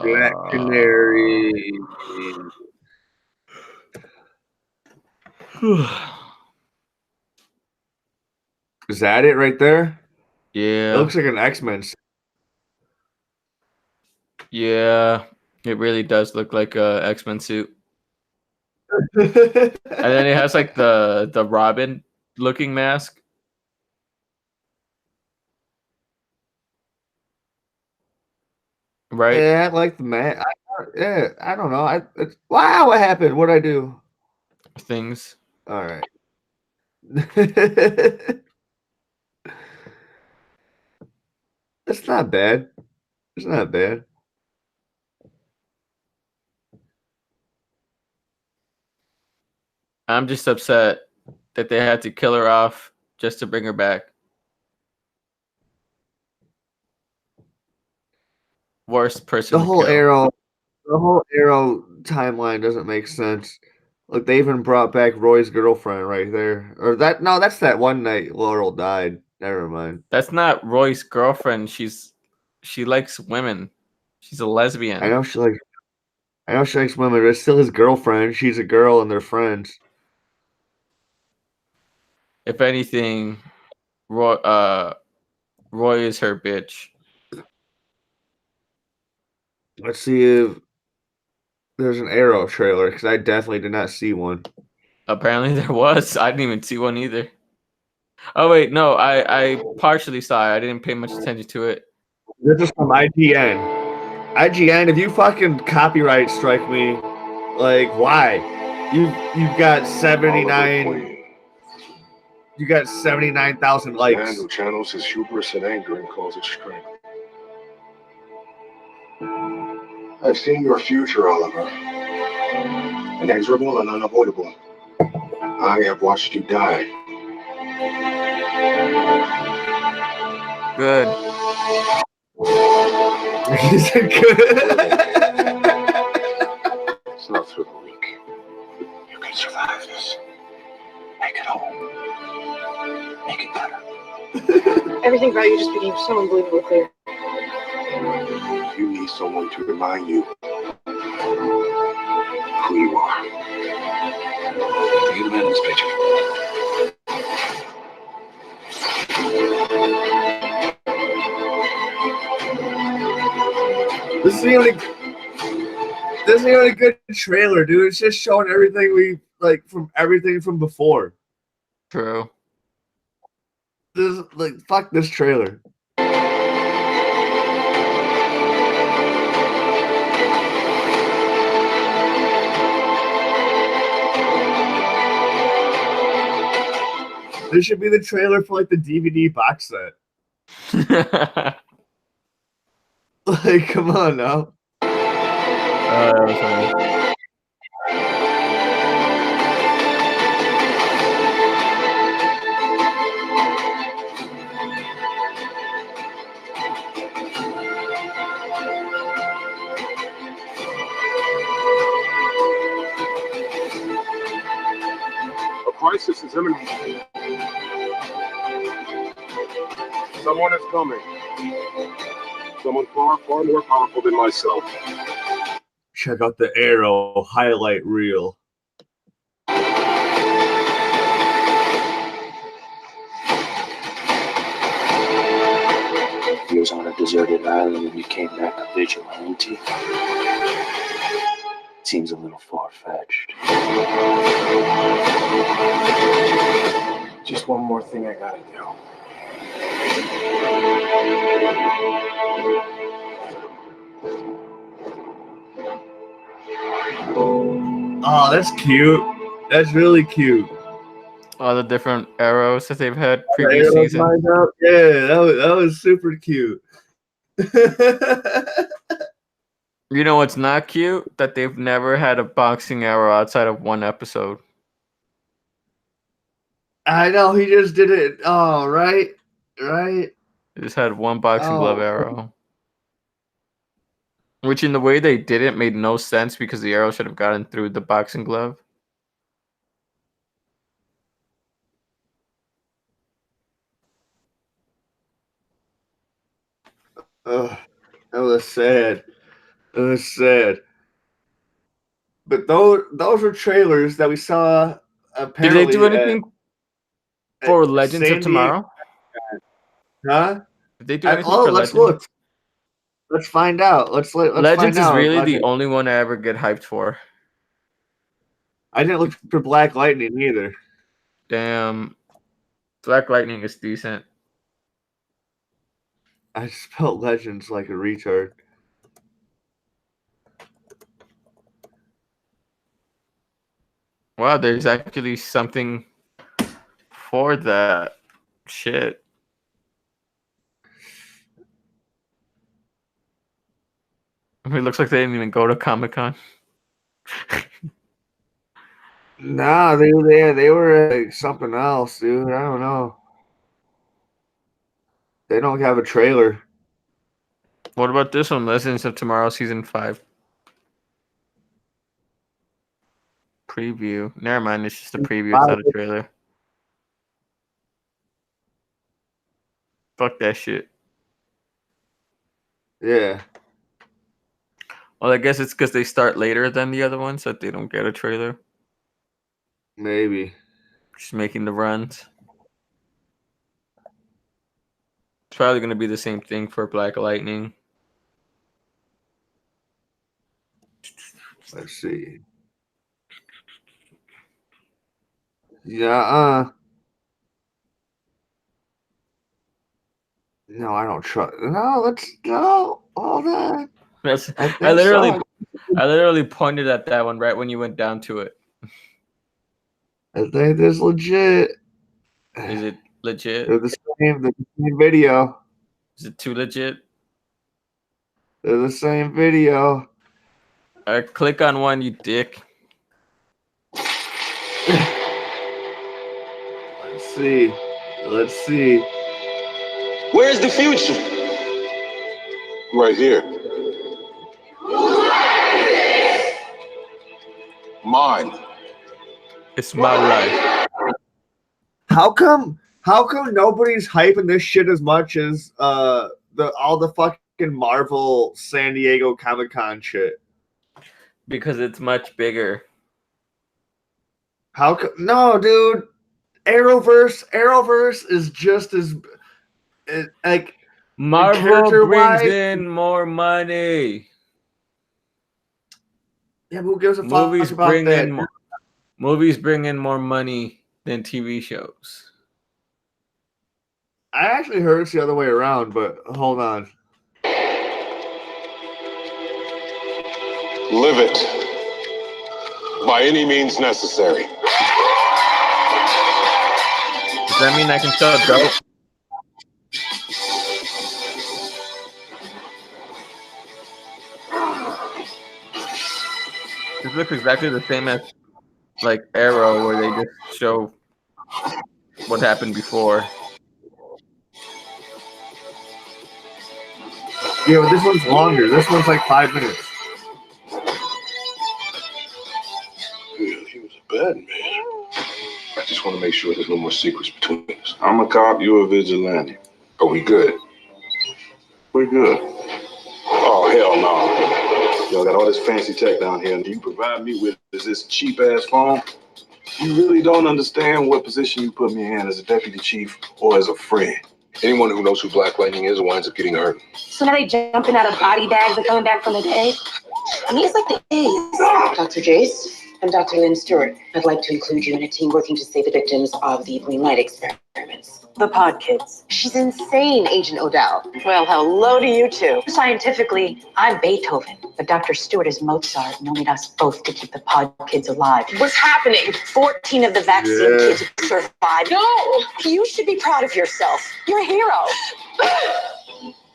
Black Canary. Is that it right there? Yeah. It looks like an X-Men. Yeah, it really does look like a X-Men suit. And And then it has like the Robin looking mask. Right? yeah, I like the man. I don't know. Wow, what happened? What'd I do? Things. All right. It's not bad. It's not bad. I'm just upset that they had to kill her off just to bring her back. Worst person. The to whole kill. Arrow timeline doesn't make sense. Look, they even brought back Roy's girlfriend right there. Or that no, that's that one night Laurel died. Never mind. That's not Roy's girlfriend. She likes women. She's a lesbian. I know she likes women, but it's still his girlfriend. She's a girl and they're friends. If anything, Roy is her bitch. Let's see if there's an Arrow trailer, because I definitely did not see one. Apparently there was. I didn't even see one either. Oh wait, no, I partially saw it. I didn't pay much attention to it. This is from IGN. IGN, if you fucking copyright strike me, like why? You've got 79 You got 79,000 Man likes. who channels his hubris and anger and calls it strength. I've seen your future, Oliver. Inexorable and unavoidable. I have watched you die. Good. He said good. Slow through the leak. You can survive this. Make it home. Make it better. Everything about you just became so unbelievably clear. You need someone to remind you who you are. You're the man in this picture. This isn't even a good trailer, dude. It's just showing everything we like from everything from before. True. This like fuck this trailer. This should be the trailer for like the DVD box set. Like, come on now. That was funny. A crisis is imminent. Someone is coming. Someone far, far more powerful than myself. Check out the Arrow highlight reel. He was on a deserted island and you came back a vigilante. Seems a little far-fetched. Just one more thing I gotta do. Oh, that's cute. That's really cute. All the different arrows that they've had previous Arrows season. lined up. Yeah, that was super cute. You know what's not cute? That they've never had a boxing arrow outside of one episode. I know he just did it. Oh, right. They just had one boxing glove arrow. Which in the way they did it made no sense because the arrow should have gotten through the boxing glove. That was sad. It was sad. But those were trailers that we saw. Apparently, did they do anything for Legends of Tomorrow? Huh? Did they do anything for let's Legends? look. Let's find out. Let's Legends find out. is really the only one I ever get hyped for. I didn't look for Black Lightning either. Damn. Black Lightning is decent. I spelled Legends like a retard. Wow, there's actually something for that. Shit. I mean, it looks like they didn't even go to Comic-Con. Nah, they were something else, dude. I don't know. They don't have a trailer. What about this one? Legends of Tomorrow Season 5. Preview. Never mind, it's just a preview. It's not a trailer. Fuck that shit. Yeah. Well, I guess it's because they start later than the other ones that they don't get a trailer. Maybe. Just making the runs. It's probably going to be the same thing for Black Lightning. Let's see. Yeah. No, I don't trust. No, let's go. Hold on. I literally pointed at that one right when you went down to it. I think this legit. Is it legit? They're the same video. Is it too legit? They're the same video. Click on one, you dick. Let's see. Let's see. Where's the future? Right here. Mine. It's my life. How come nobody's hyping this shit as much as all the fucking Marvel San Diego Comic-Con shit? Because it's much bigger. No, dude. Arrowverse is just as like Marvel brings in more money. Yeah, who gives a fuck about that? Movies bring in more money than TV shows. I actually heard it's the other way around, but hold on. Live it. By any means necessary. Does that mean I can sell dope? This looks exactly the same as like Arrow, where they just show what happened before. Yeah, but this one's longer. This one's like 5 minutes. Yeah, he was a bad man. I just want to make sure there's no more secrets between us. I'm a cop, you a vigilante. Are we good? We're good. Oh, hell no. Y'all got all this fancy tech down here, and you provide me with this cheap-ass phone? You really don't understand what position you put me in as a deputy chief or as a friend. Anyone who knows who Black Lightning is winds up getting hurt. So now they jumping out of body bags and coming back from the dead? I mean, it's like the A's. Dr. Jace, I'm Dr. Lynn Stewart. I'd like to include you in a team working to save the victims of the green light experiments. The pod kids. She's insane, Agent Odell. Well, hello to you too. Scientifically, I'm Beethoven, but Dr. Stewart is Mozart, and we need us both to keep the pod kids alive. What's happening? 14 of the vaccine kids survived. No! You should be proud of yourself. You're a hero.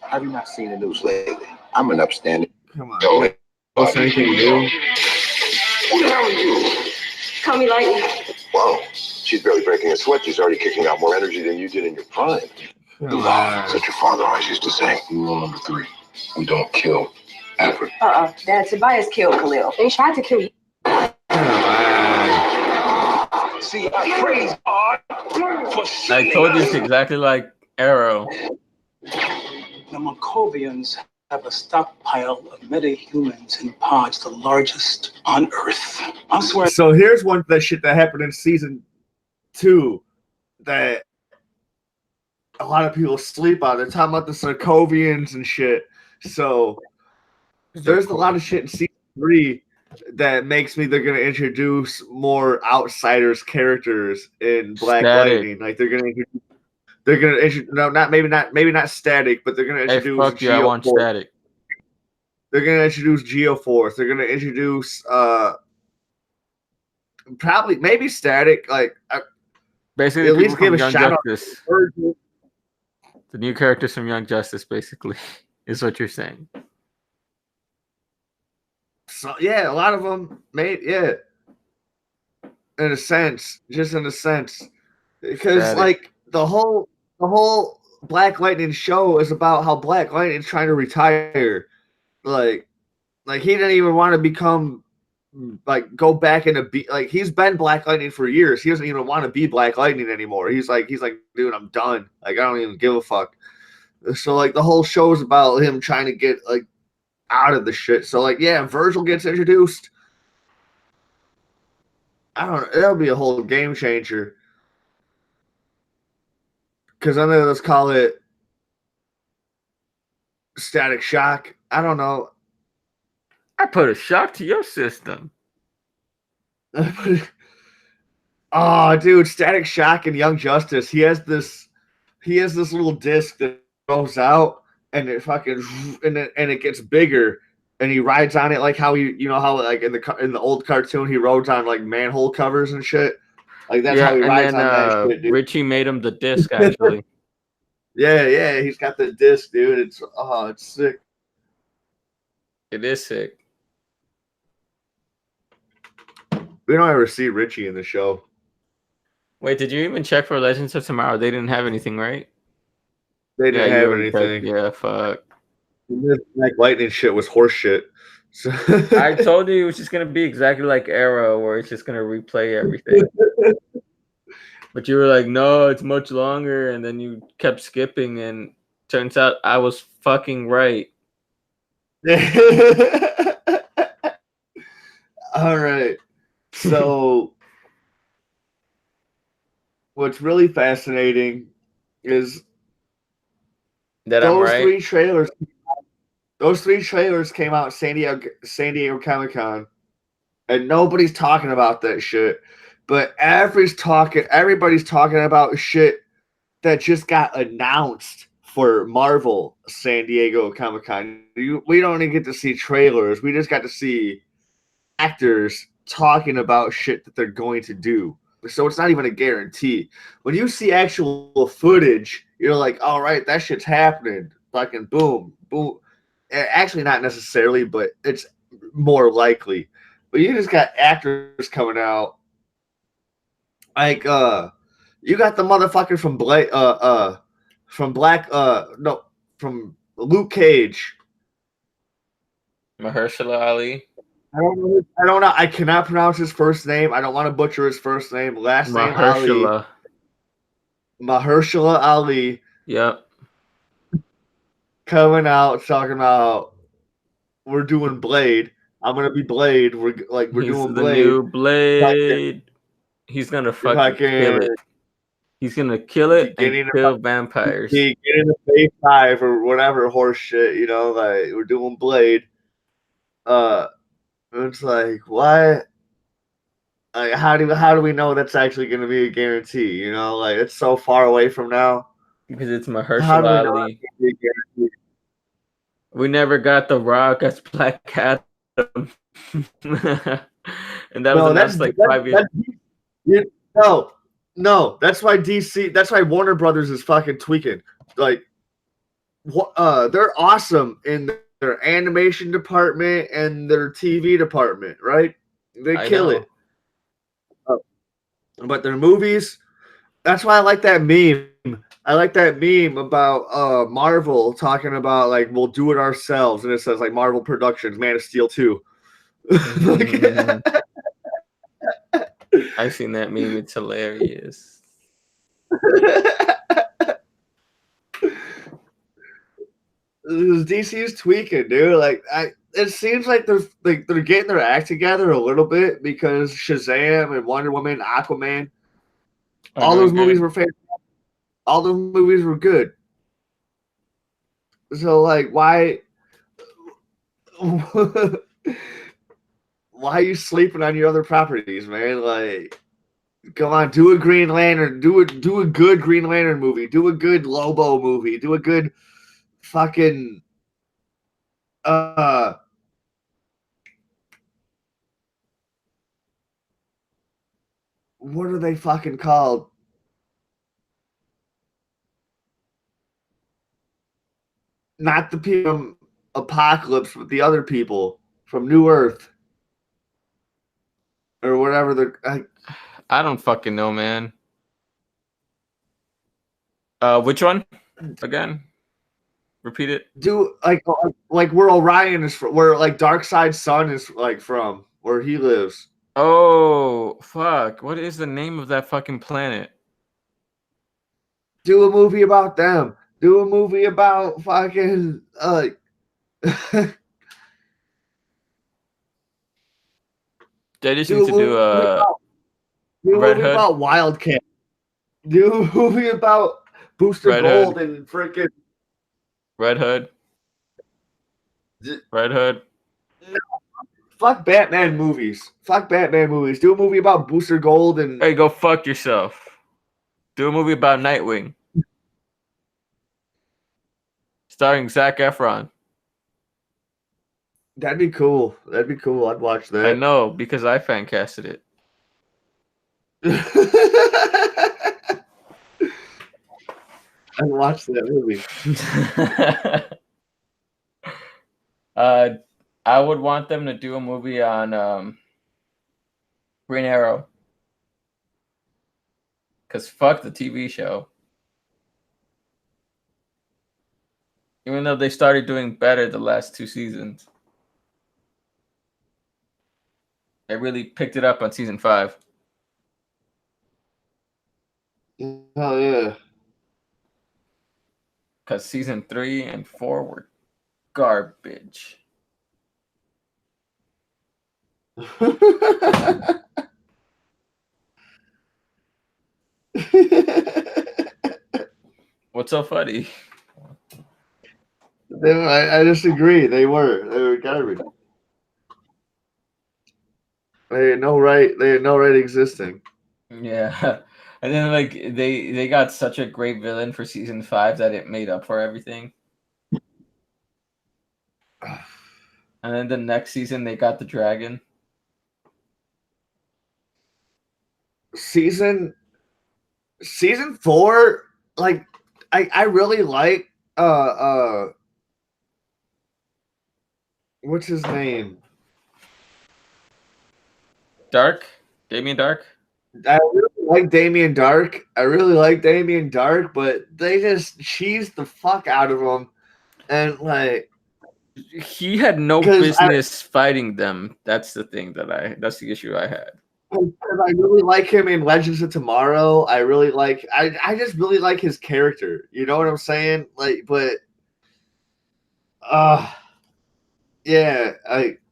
Have you not seen the news lately? I'm an upstanding. Come on. What's anything new? Who the hell are you? Call me Lightning. Wow. She's barely breaking a sweat. She's already kicking out more energy than you did in your prime. That's what your father always used to say. Rule number 3. We don't kill ever. Dad, Tobias killed Khalil. They tried to kill you. See, I praise God for I told you it's exactly like Arrow. The Markovians have a stockpile of metahumans in pods, the largest on Earth. I swear. So here's one that shit that happened in season 2 that a lot of people sleep on. They're talking about the Sokovians and shit. So there's a lot of shit in season 3 that makes me they're gonna introduce more outsiders characters in Black Lightning. Like they're gonna introduce maybe not Static, but they're gonna introduce fuck you, I want Static. They're gonna introduce Geoforce. They're gonna introduce probably maybe Static. Like basically, at least give a shout out. The new characters from Young Justice, basically, is what you're saying. So yeah, a lot of them made in a sense, because like the whole Black Lightning show is about how Black Lightning's trying to retire. Like he didn't even want to become go back into he's been Black Lightning for years. He doesn't even want to be Black Lightning anymore. He's like, dude, I'm done. Like I don't even give a fuck. So like the whole show is about him trying to get out of the shit. So like yeah, Virgil gets introduced. I don't know. That'll be a whole game changer. Because then let's call it Static Shock. I don't know. I put a shock to your system. Oh, dude, Static Shock and Young Justice. He has this little disc that goes out and it fucking and it gets bigger and he rides on it like how how like in the old cartoon he rode on like manhole covers and shit. Like that's how he and rides then on that shit, dude. Richie made him the disc actually. Yeah, he's got the disc, dude. It's sick. It is sick. We don't ever see Richie in the show. Wait, did you even check for Legends of Tomorrow? They didn't have anything, right? They didn't you have already checked. anything. Yeah, fuck. This Black Lightning shit was horse shit. So I told you it was just gonna be exactly like Arrow, where it's just gonna replay everything. But you were like, no, it's much longer, and then you kept skipping, and turns out I was fucking right. All right. So what's really fascinating is that I'm right. Those three trailers came out at San Diego Comic-Con, and nobody's talking about that shit. But everybody's talking about shit that just got announced for Marvel San Diego Comic-Con. We don't even get to see trailers. We just got to see actors talking about shit that they're going to do. So it's not even a guarantee. When you see actual footage, you're like, all right, that shit's happening. Fucking boom, boom. Actually, not necessarily, but it's more likely. But you just got actors coming out. Like, you got the motherfucker from from Luke Cage. Mahershala Ali. I don't know. I cannot pronounce his first name. I don't want to butcher his first name. Last name Ali. Mahershala Ali. Yep. Coming out talking about we're doing Blade. I'm gonna be Blade. We're doing the Blade. New Blade. He's gonna fucking kill it. He's gonna kill it and kill vampires. Get in the Phase 5 or whatever horse shit, like we're doing Blade. It's like what? Like how do we know that's actually gonna be a guarantee? Like it's so far away from now. Because it's Mahershala Ali. We never got The Rock as Black Adam. And that was announced like 5 years. No, that's why DC. That's why Warner Brothers is fucking tweaking. Like, they're awesome in their animation department and their TV department, right? They kill it. But their movies. That's why I like that meme. I like that meme about Marvel talking about like we'll do it ourselves, and it says like Marvel Productions, Man of Steel 2. I've seen that meme. It's hilarious. DC is tweaking, dude. Like it seems like they're getting their act together a little bit because Shazam and Wonder Woman, Aquaman, all those movies were fantastic. All those movies were good. So like, why are you sleeping on your other properties, man? Like, come on, do a Green Lantern, do a good Green Lantern movie, do a good Lobo movie, do a good fucking what are they fucking called? Not the people from Apocalypse, but the other people from New Earth. Or whatever they're. I don't fucking know, man. Which one? Again? Repeat it. Do like where Orion is from, where like Darkseid's son is like from, where he lives. Oh fuck! What is the name of that fucking planet? Do a movie about them. Do a movie about fucking They just need to do a movie about Wildcat. Do a movie about Booster Gold and freaking Red Hood. Red Hood. No, fuck Batman movies. Fuck Batman movies. Do a movie about Booster Gold and. Hey, go fuck yourself. Do a movie about Nightwing. Starring Zac Efron. That'd be cool. I'd watch that. I know, because I fan casted it. I watched that movie. I would want them to do a movie on Green Arrow. Because fuck the TV show. Even though they started doing better the last 2 seasons. They really picked it up on season 5. Hell yeah. Because season 3 and 4 were garbage. What's so funny? I disagree. They were garbage. They had no right existing. Yeah. And then like they got such a great villain for season 5 that it made up for everything. And then the next season they got the dragon. Season 4, like I really like what's his name? Dark? Damien Dark? I really like Damien Dark, but they just cheesed the fuck out of him. And like he had no business fighting them. That's the thing that's the issue I had. I really like him in Legends of Tomorrow. I just really like his character. You know what I'm saying? Like, but yeah,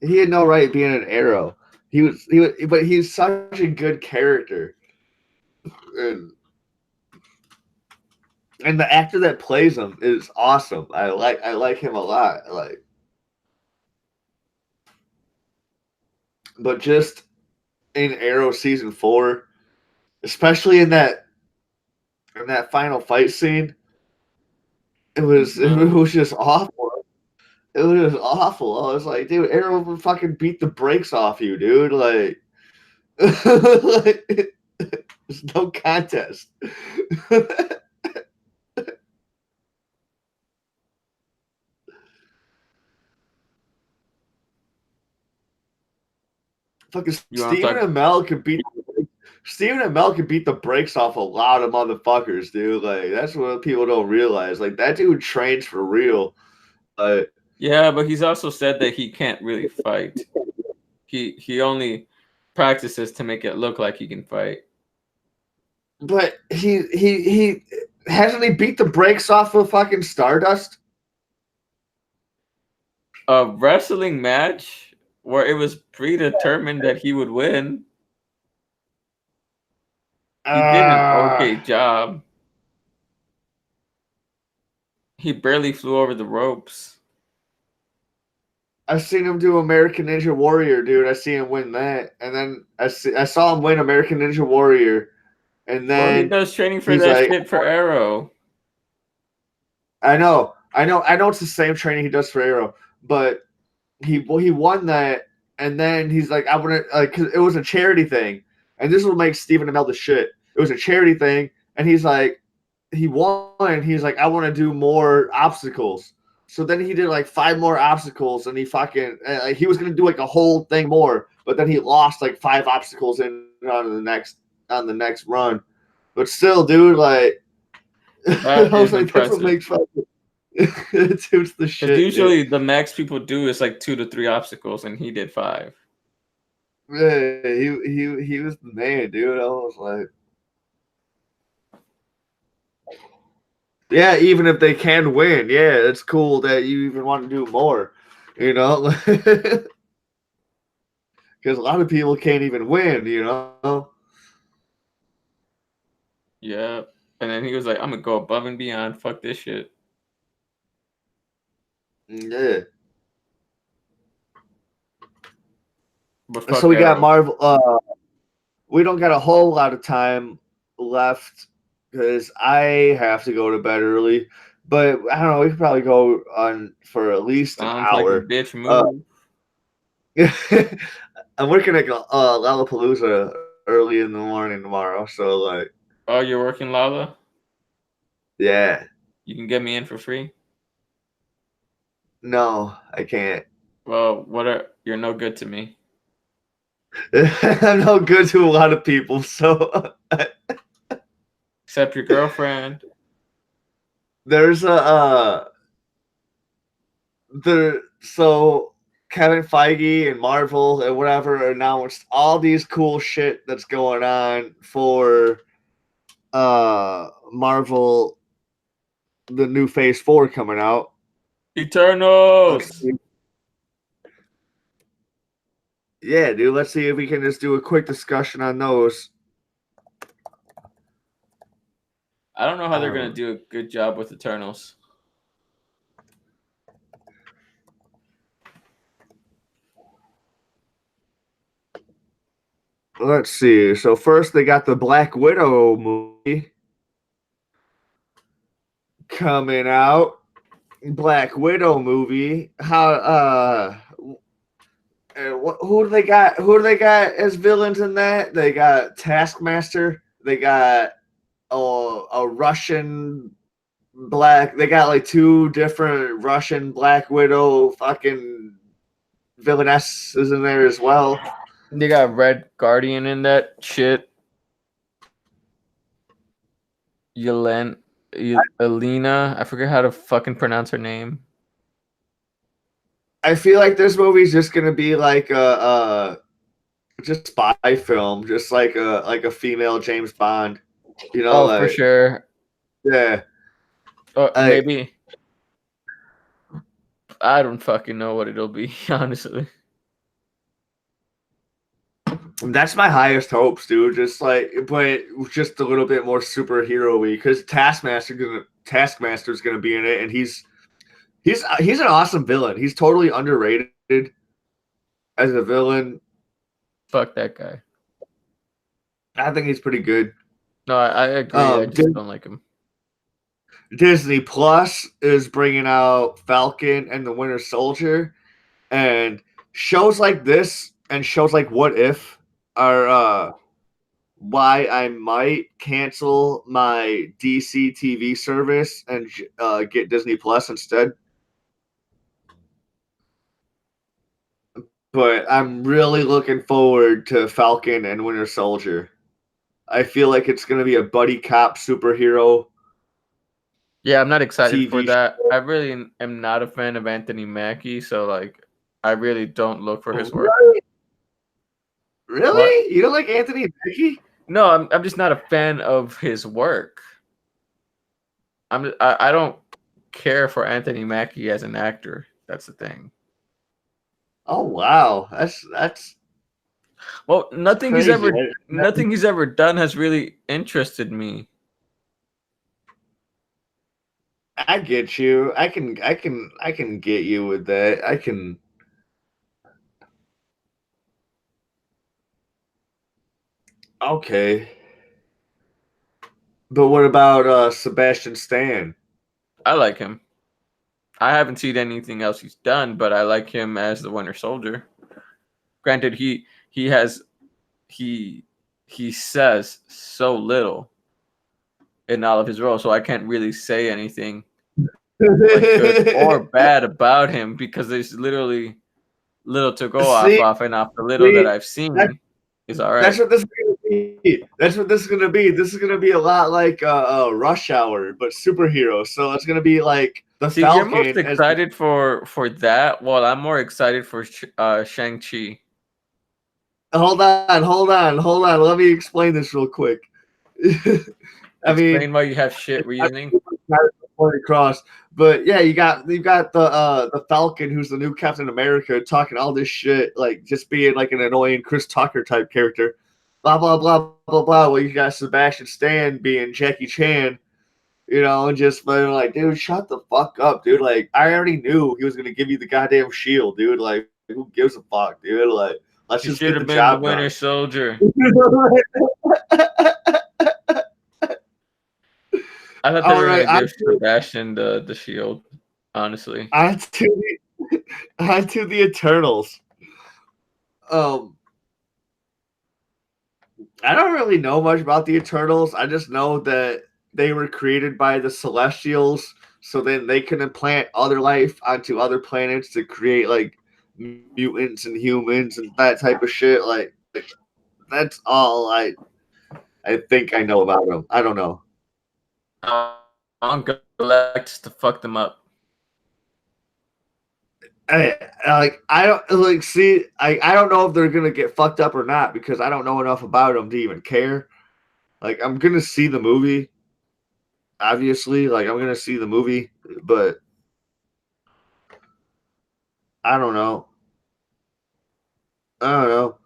he had no right being an Arrow. But he's such a good character. And the actor that plays him is awesome. I like him a lot. But just in Arrow season 4, especially in that final fight scene, it was just awful. It was just awful. I was like, dude, Arrow would fucking beat the brakes off you, dude. Like, there's no contest. Fucking Stephen Amell could beat the brakes off a lot of motherfuckers, dude. Like, that's what people don't realize. Like, that dude trains for real. Yeah, but he's also said that he can't really fight. He only practices to make it look like he can fight. But he hasn't he beat the brakes off of fucking Stardust? A wrestling match where it was predetermined that he would win. He did an okay job. He barely flew over the ropes. I've seen him do American Ninja Warrior, dude. I see him win that, and then I saw him win American Ninja Warrior, and then he does training for that shit for Arrow. I know. It's the same training he does for Arrow, but he won that, and then he's like, I want to, cause it was a charity thing, and this will make Stephen Amell the shit. It was a charity thing, and he's like, he won, and he's like, I want to do more obstacles. So then he did like 5 more obstacles, and he fucking he was gonna do like a whole thing more, but then he lost like 5 obstacles on the next run. But still, dude, like I was like, that's what makes fucking it's the shit. Usually the max people do is like 2 to 3 obstacles, and he did 5. Yeah, he was the man, dude. I was like, yeah, even if they can win, yeah, it's cool that you even want to do more, you know? Because a lot of people can't even win, you know? Yeah. And then he was like, I'm going to go above and beyond. Fuck this shit. Yeah. But so we got Marvel. We don't got a whole lot of time left because I have to go to bed early. But I don't know. We could probably go on for at least an hour. Like a bitch move. I'm working at Lollapalooza early in the morning tomorrow. So like, Oh, you're working Lala? yeah, You can get me in for free. no, I can't. Well, you're no good to me. I'm no good to a lot of people, so Except your girlfriend. there's so Kevin Feige and Marvel and whatever announced all these cool shit that's going on for Marvel, the new Phase 4 coming out. Eternals. Yeah, dude, let's see if we can just do a quick discussion on those. I don't know how they're gonna do a good job with Eternals. Let's see. So first they got the Black Widow movie coming out. Black Widow movie. Who do they got? Who do they got as villains in that? They got Taskmaster. They got a Russian black. They got like two different Russian Black Widow fucking villainesses in there as well. They got Red Guardian in that shit. Elena, I forget how to fucking pronounce her name. I feel like this movie's just gonna be like a just spy film, just like a female James Bond. You know, for sure. Yeah. Maybe. I don't fucking know what it'll be, honestly. That's my highest hopes, dude. Just like, but just a little bit more superhero-y, because Taskmaster's gonna be in it, and he's an awesome villain. He's totally underrated as a villain. Fuck that guy. I think he's pretty good. No, I agree. I just don't like him. Disney Plus is bringing out Falcon and the Winter Soldier, and shows like this and shows like What If are why I might cancel my DCTV service and get Disney Plus instead. But I'm really looking forward to Falcon and Winter Soldier. I feel like it's going to be a buddy cop superhero. Yeah, I'm not excited TV for that. I really am not a fan of Anthony Mackie, so like, I really don't look for his work. Really? What? You don't like Anthony Mackie? No, I'm just not a fan of his work. I don't care for Anthony Mackie as an actor. That's the thing. Oh wow, that's well, nothing crazy. He's ever done has really interested me. I get you. I can get you with that. I can. Okay. But what about Sebastian Stan? I like him. I haven't seen anything else he's done, but I like him as the Winter Soldier. Granted, he says so little in all of his roles, so I can't really say anything like good or bad about him because there's literally little to go off, and off the little that I've seen is all right. That's what this is gonna be. That's what this is gonna be. This is gonna be a lot like Rush Hour, but superhero. So it's gonna be like the Falcon. You're most excited for that. Well, I'm more excited for Shang-Chi. Hold on. Let me explain this real quick. Explain why you have shit reasoning. Across, but yeah, you got the Falcon, who's the new Captain America, talking all this shit, like just being like an annoying Chris Tucker type character. Blah blah blah blah blah. Well, you got Sebastian Stan being Jackie Chan, you know, and just like, dude, shut the fuck up, dude. Like, I already knew he was gonna give you the goddamn shield, dude. Like, who gives a fuck, dude? Like, let's just get the job done. Winter Soldier. I thought they were going to give Sebastian the shield, honestly. On to the Eternals. I don't really know much about the Eternals. I just know that they were created by the Celestials, so then they can implant other life onto other planets to create like mutants and humans and that type of shit. Like that's all I think I know about them. I don't know. On Galactus to fuck them up. I don't like see. I don't know if they're gonna get fucked up or not because I don't know enough about them to even care. Like I'm gonna see the movie, obviously. Like I'm gonna see the movie, but I don't know. I don't know.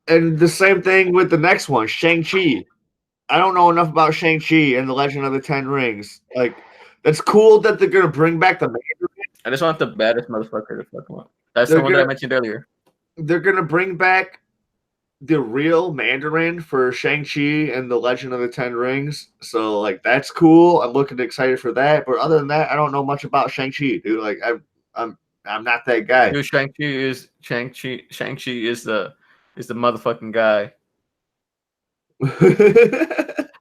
And the same thing with the next one, Shang-Chi. I don't know enough about Shang-Chi and the Legend of the Ten Rings. Like that's cool that they're gonna bring back the Mandarin. I just want the baddest motherfucker to fuck him up. That's They're the one that I gonna mentioned earlier. they're gonna bring back the real Mandarin for Shang-Chi and the Legend of the Ten Rings. So like that's cool. I'm looking excited for that. But other than that, I don't know much about Shang-Chi, dude. Like I'm not that guy. Dude, Shang-Chi is the motherfucking guy.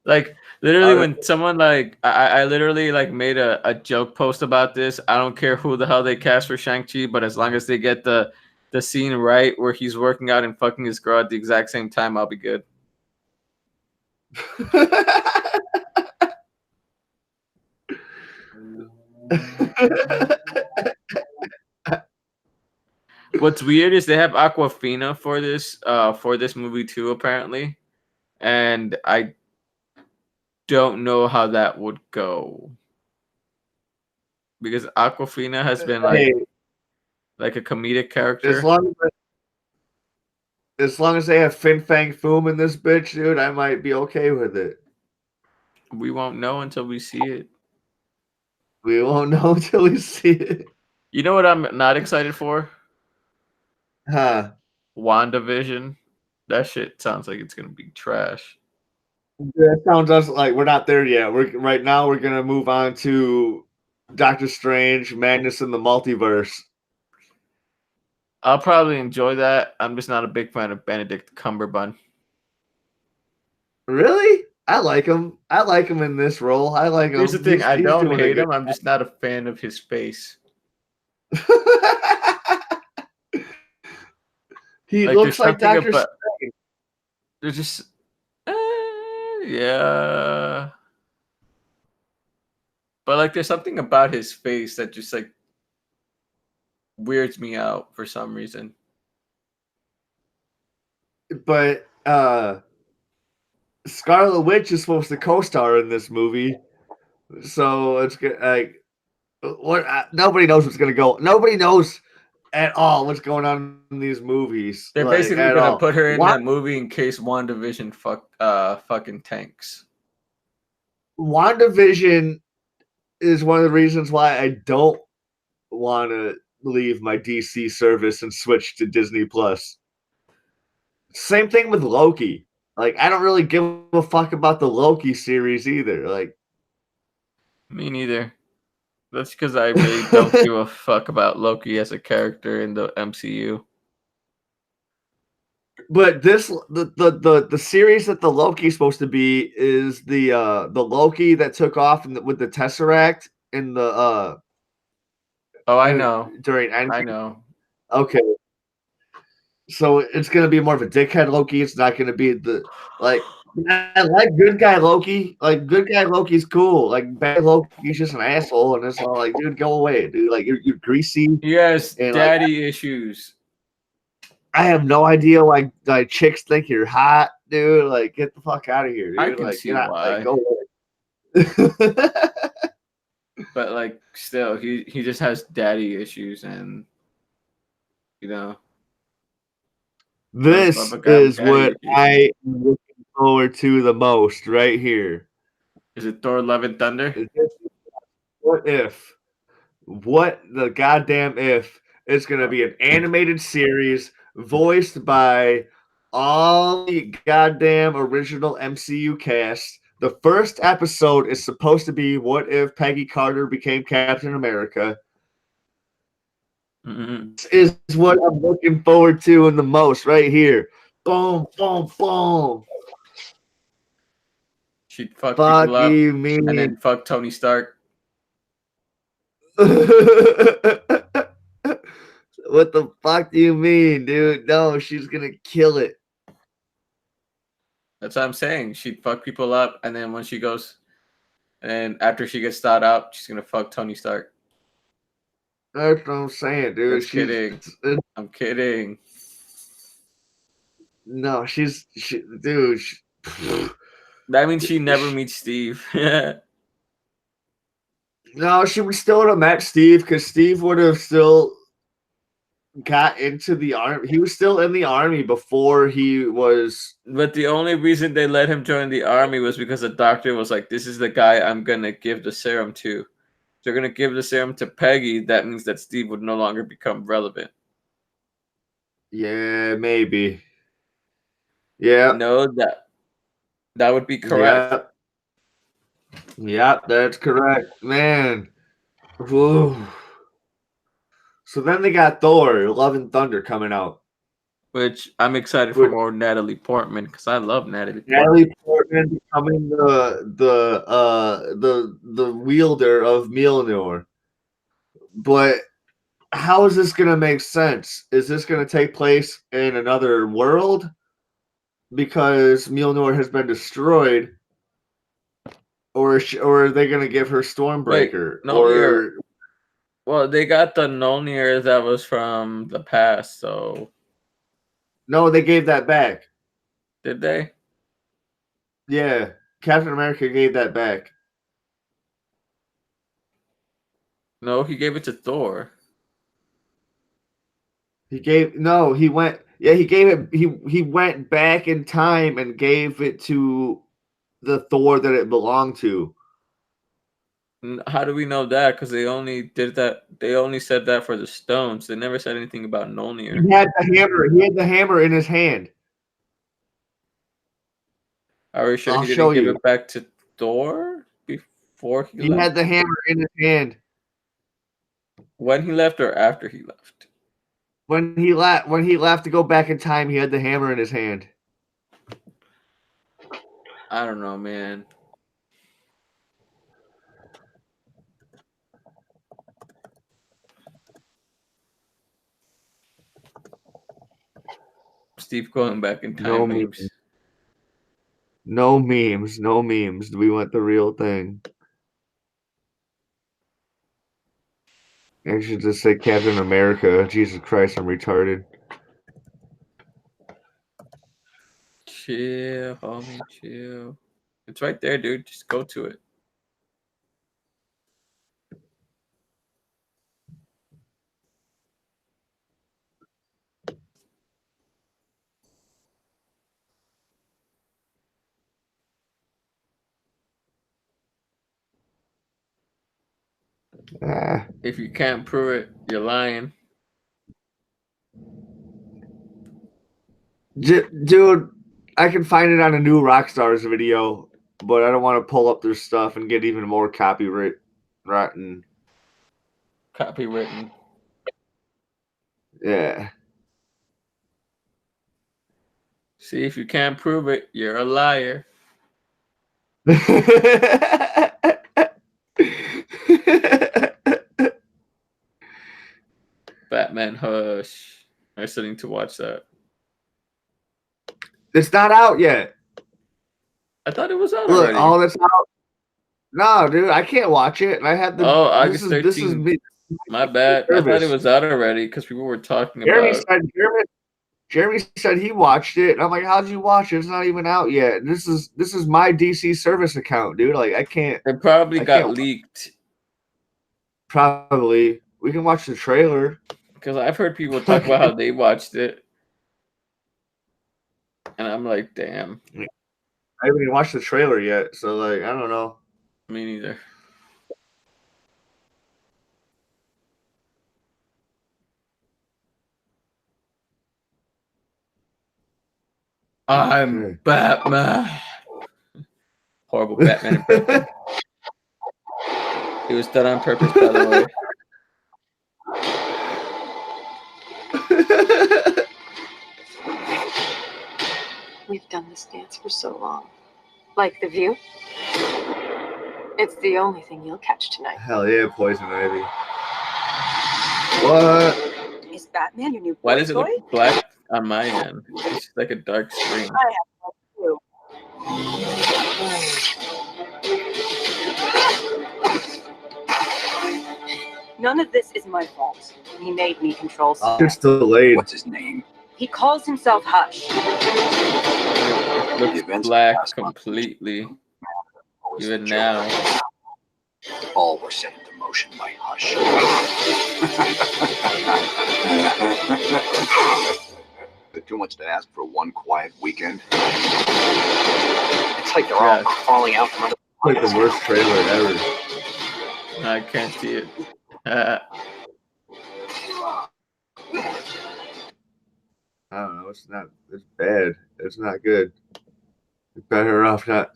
Like literally when someone like I literally like made a joke post about this. I don't care who the hell they cast for Shang-Chi, but as long as they get the scene right where he's working out and fucking his girl at the exact same time, I'll be good. What's weird is they have Aquafina for this movie too, apparently. And I don't know how that would go. Because Aquafina has been like a comedic character. As long as they have Fin Fang Foom in this bitch, dude, I might be okay with it. We won't know until we see it. We won't know until we see it. You know what I'm not excited for? Huh. WandaVision. That shit sounds like it's gonna be trash. That sounds us like we're not there yet. Right now we're gonna move on to Doctor Strange, Madness in the Multiverse. I'll probably enjoy that. I'm just not a big fan of Benedict Cumberbatch. Really? I like him. I like him in this role. I like him. Here's the thing: I He's don't doing hate him. I'm just not a fan of his face. He looks like Doctor Strange. There's just, yeah. But like, there's something about his face that just like weirds me out for some reason. But Scarlet Witch is supposed to co-star in this movie, so it's like what? Nobody knows what's gonna go. Nobody knows at all what's going on in these movies. They're like, basically gonna put her in that movie in case WandaVision fucking tanks. WandaVision is one of the reasons why I don't want to leave my DC service and switch to Disney Plus. Same thing with Loki. Like, I don't really give a fuck about the Loki series either. Like, me neither. That's because I really don't give a fuck about Loki as a character in the MCU. But the series that the Loki's supposed to be is the Loki that took off with the Tesseract in the Oh, I know. During Endgame. I know. Okay. So it's gonna be more of a dickhead Loki. It's not gonna be the like. I like good guy Loki. Like good guy Loki's cool. Like bad Loki's just an asshole, and it's all like, dude, go away, dude. Like you're greasy. Yes, and, daddy issues. I have no idea why like chicks think you're hot, dude. Like get the fuck out of here, dude. I can like, see why. Like, go away. But like, still, he just has daddy issues, and you know. This is what I am looking forward to the most right here. Is it Thor: Love and Thunder? What if? What the goddamn if? It's going to be an animated series voiced by all the goddamn original MCU cast. The first episode is supposed to be what if Peggy Carter became Captain America. Mm-hmm. This is what I'm looking forward to in the most right here. Boom, boom, boom. She'd fuck Fuck people up you, and mean. then fuck Tony Stark. What the fuck do you mean, dude? No, she's gonna kill it. That's what I'm saying. She'd fuck people up, and then when she goes, and after she gets thawed out, she's gonna fuck Tony Stark. That's what I'm saying, dude. Just kidding. I'm kidding. No, dude. That means she never meets Steve. No, she would still have met Steve because Steve would have still got into the army. He was still in the army before he was. But the only reason they let him join the army was because the doctor was like, "This is the guy I'm gonna give the serum to." They're gonna give the serum to Peggy. That means that Steve would no longer become relevant. Yeah, maybe. Yeah. No, that would be correct. Yep, that's correct, man. Whew. So then they got Thor: Love and Thunder coming out. Which I'm excited for more Natalie Portman because I love Natalie Portman. Natalie Portman becoming the wielder of Mjolnir. But how is this gonna make sense? Is this gonna take place in another world? Because Mjolnir has been destroyed, or are they gonna give her Stormbreaker? Well, they got the Mjolnir that was from the past, so. No, they gave that back. Did they? Yeah, Captain America gave that back. No, he gave it to Thor. He went back in time and gave it to the Thor that it belonged to. How do we know that? Because they only did that. They only said that for the stones. They never said anything about Mjolnir. He had the hammer in his hand. Are we sure he didn't give it back to Thor before he left? He had the hammer in his hand. When he left or after he left? When he left to go back in time, he had the hammer in his hand. I don't know, man. Steve going back in time memes. No memes. We want the real thing. I should just say Captain America. Jesus Christ, I'm retarded. Chill, homie, chill. It's right there, dude. Just go to it. If you can't prove it, you're lying. Dude, I can find it on a new Rockstars video, but I don't want to pull up their stuff and get even more copywritten. Yeah. See, if you can't prove it, you're a liar. Batman Hush. I still need to watch that. It's not out yet. I thought it was out already. Oh, that's out. No, dude, I can't watch it. I had the. August 13th. This is me. My bad. I thought it was out already because people were talking about. Jeremy said he watched it, and I'm like, "How'd you watch it? It's not even out yet. This is my DC service account, dude. Like, I can't." It probably got leaked. Probably. We can watch the trailer. Because I've heard people talk about how they watched it, and I'm like, "Damn." I haven't even watched the trailer yet, so like, I don't know. Me neither. I'm Batman. Horrible Batman impression. It was done on purpose, by the way. We've done this dance for so long. Like the view? It's the only thing you'll catch tonight. Hell yeah, Poison Ivy. What? Is Batman your new Why boy does it toy? look black on my end? It's just like a dark screen. I have one too. None of this is my fault. He made me control stuff. It's delayed. What's his name? He calls himself Hush. It looks black completely. Even now. All were set into motion by Hush. Is it too much to ask for one quiet weekend? It's like they're all falling out from under. Like the worst trailer ever. I can't see it. I don't know. It's not. It's bad. It's not good. It's better off not.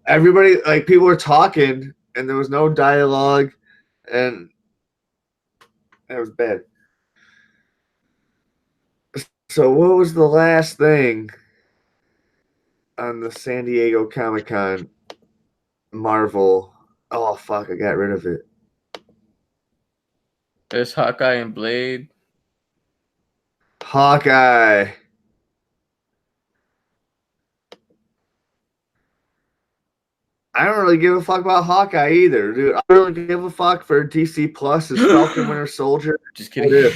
Everybody, like, people were talking, and there was no dialogue, and it was bad. So, what was the last thing on the San Diego Comic-Con? Marvel. Oh fuck! I got rid of it. There's Hawkeye and Blade. Hawkeye. I don't really give a fuck about Hawkeye either, dude. I don't really give a fuck for DC Plus as Falcon Winter Soldier. Just kidding.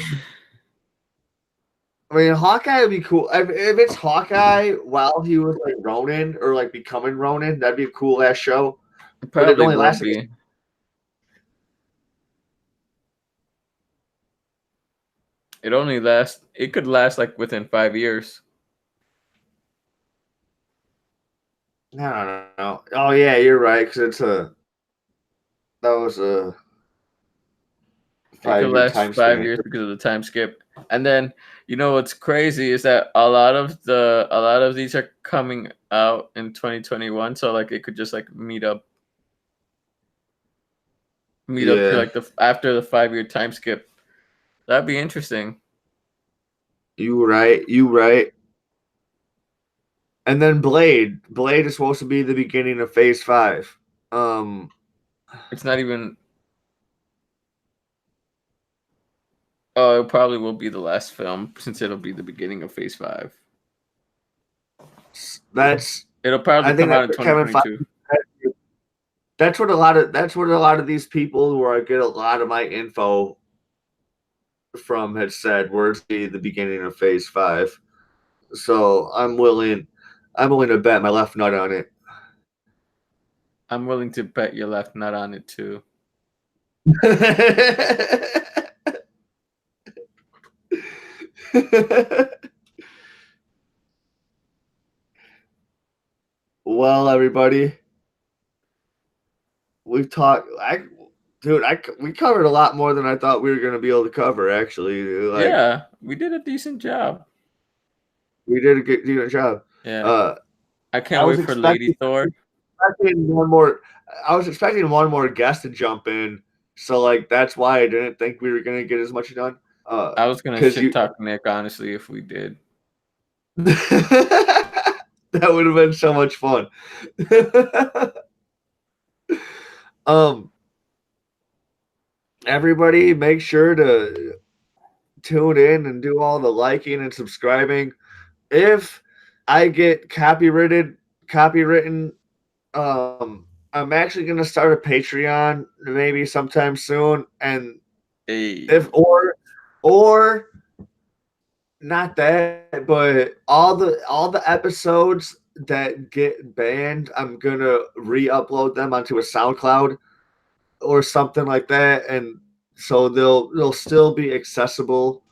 I mean, Hawkeye would be cool. If it's Hawkeye while he was like Ronin or like becoming Ronin, that'd be a cool ass show. Probably but it only will lasts. be. It only lasts. It could last like within 5 years. No. Oh yeah, you're right. Because that was a 5 It could year last time 5 span. years because of the time skip. And then what's crazy is that a lot of these are coming out in 2021. So like it could just like meet up to like after the 5 year time skip. That'd be interesting. You right. And then Blade is supposed to be the beginning of Phase 5. It's not even. Oh, it probably will be the last film since it'll be the beginning of Phase 5. It'll probably come out in 2022. That's what a lot of these people where I get a lot of my info from had said, where it's the beginning of Phase 5. So I'm willing to bet my left nut on it. I'm willing to bet your left nut on it too. Well, everybody, we've talked. We covered a lot more than I thought we were going to be able to cover. Actually, yeah, we did a decent job. We did a good job. Yeah. I can't wait for Lady Thor. I was expecting one more guest to jump in, so like that's why I didn't think we were going to get as much done. I was going to shit talk Nick, honestly, if we did. That would have been so much fun. Everybody, make sure to tune in and do all the liking and subscribing. If I get copywritten, I'm actually gonna start a Patreon maybe sometime soon, and if or not that, but all the episodes that get banned, I'm gonna re-upload them onto a SoundCloud or something like that, and so they'll still be accessible,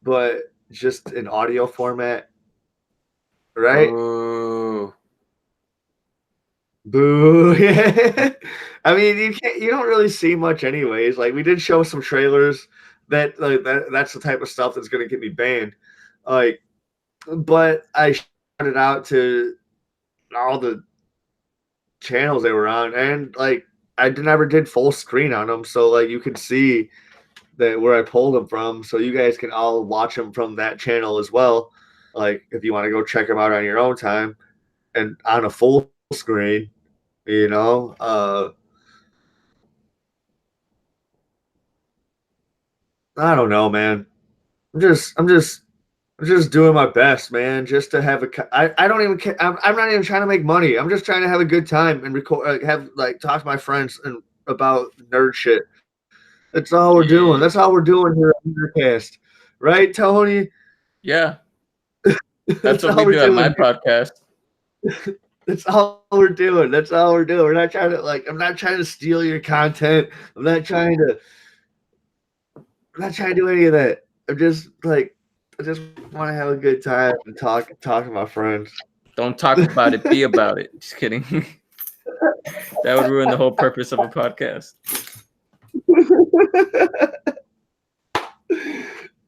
but just in audio format, right? Boo! Yeah. I mean, you don't really see much, anyways. Like, we did show some trailers that's the type of stuff that's gonna get me banned. Like, but I shouted out to all the channels they were on, and like I never did full screen on them, so like you could see that where I pulled them from, so you guys can all watch them from that channel as well. Like, if you want to go check them out on your own time. and on a full screen, you know. I don't know, man. I'm just doing my best, man. Just to have I don't even care. I'm not even trying to make money. I'm just trying to have a good time and record, talk to my friends and about nerd shit. That's all we're doing. That's all we're doing here at WeinerCast, right, Tony? Yeah, that's what we do at my podcast. That's all we're doing. That's all we're doing. We're not trying to I'm not trying to steal your content. I'm not trying to do any of that. I just want to have a good time and talk to my friends. Don't talk about it. Be about it. Just kidding. That would ruin the whole purpose of a podcast.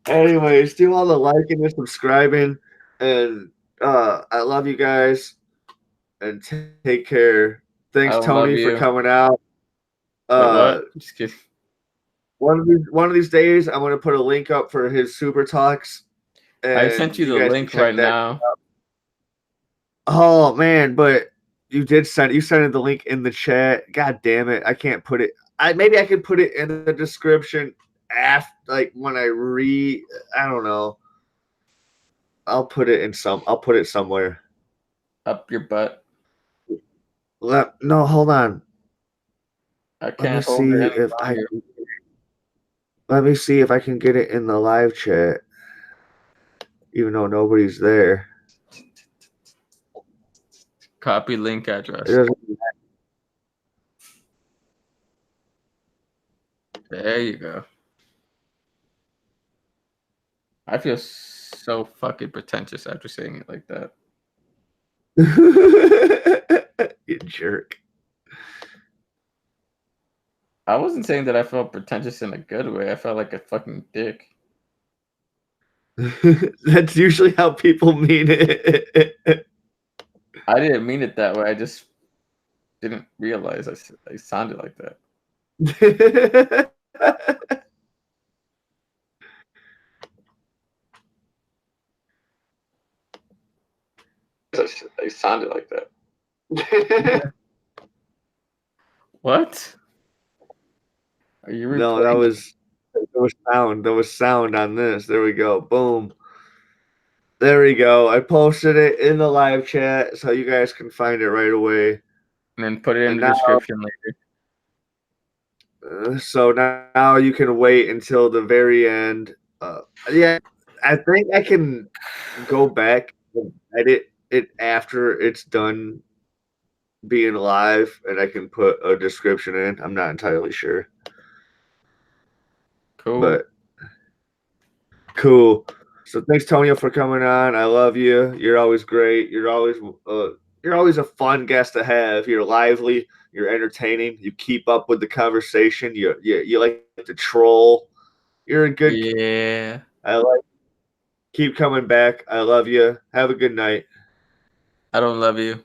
Anyways, do all the liking and subscribing, and I love you guys, and take care. Thanks, Tony, for coming out. Wait, what? Just kidding. One of these days, I'm gonna put a link up for his Super Talks. I sent you the link right now. Oh man, but you sent the link in the chat. God damn it, I can't put it. Maybe I could put it in the description after, when I I don't know. I'll put it somewhere. Up your butt. No, hold on. I can't hold it if let me see if I can get it in the live chat, even though nobody's there. Copy link address. There you go. I feel so fucking pretentious after saying it like that. You jerk. I wasn't saying that I felt pretentious in a good way. I felt like a fucking dick. That's usually how people mean it. I didn't mean it that way. I just didn't realize I sounded like that. I sounded like that. What? Are you replaying? No, there was sound. There was sound on this. There we go. Boom. There we go. I posted it in the live chat so you guys can find it right away. And then put it in the description later. So now you can wait until the very end. Yeah, I think I can go back and edit it after it's done being live, and I can put a description in. I'm not entirely sure. Cool. But cool. So thanks, Tonio, for coming on. I love you. You're always great. You're always a fun guest to have. You're lively. You're entertaining. You keep up with the conversation. You like to troll. You're a good. Yeah. Keep coming back. I love you. Have a good night. I don't love you.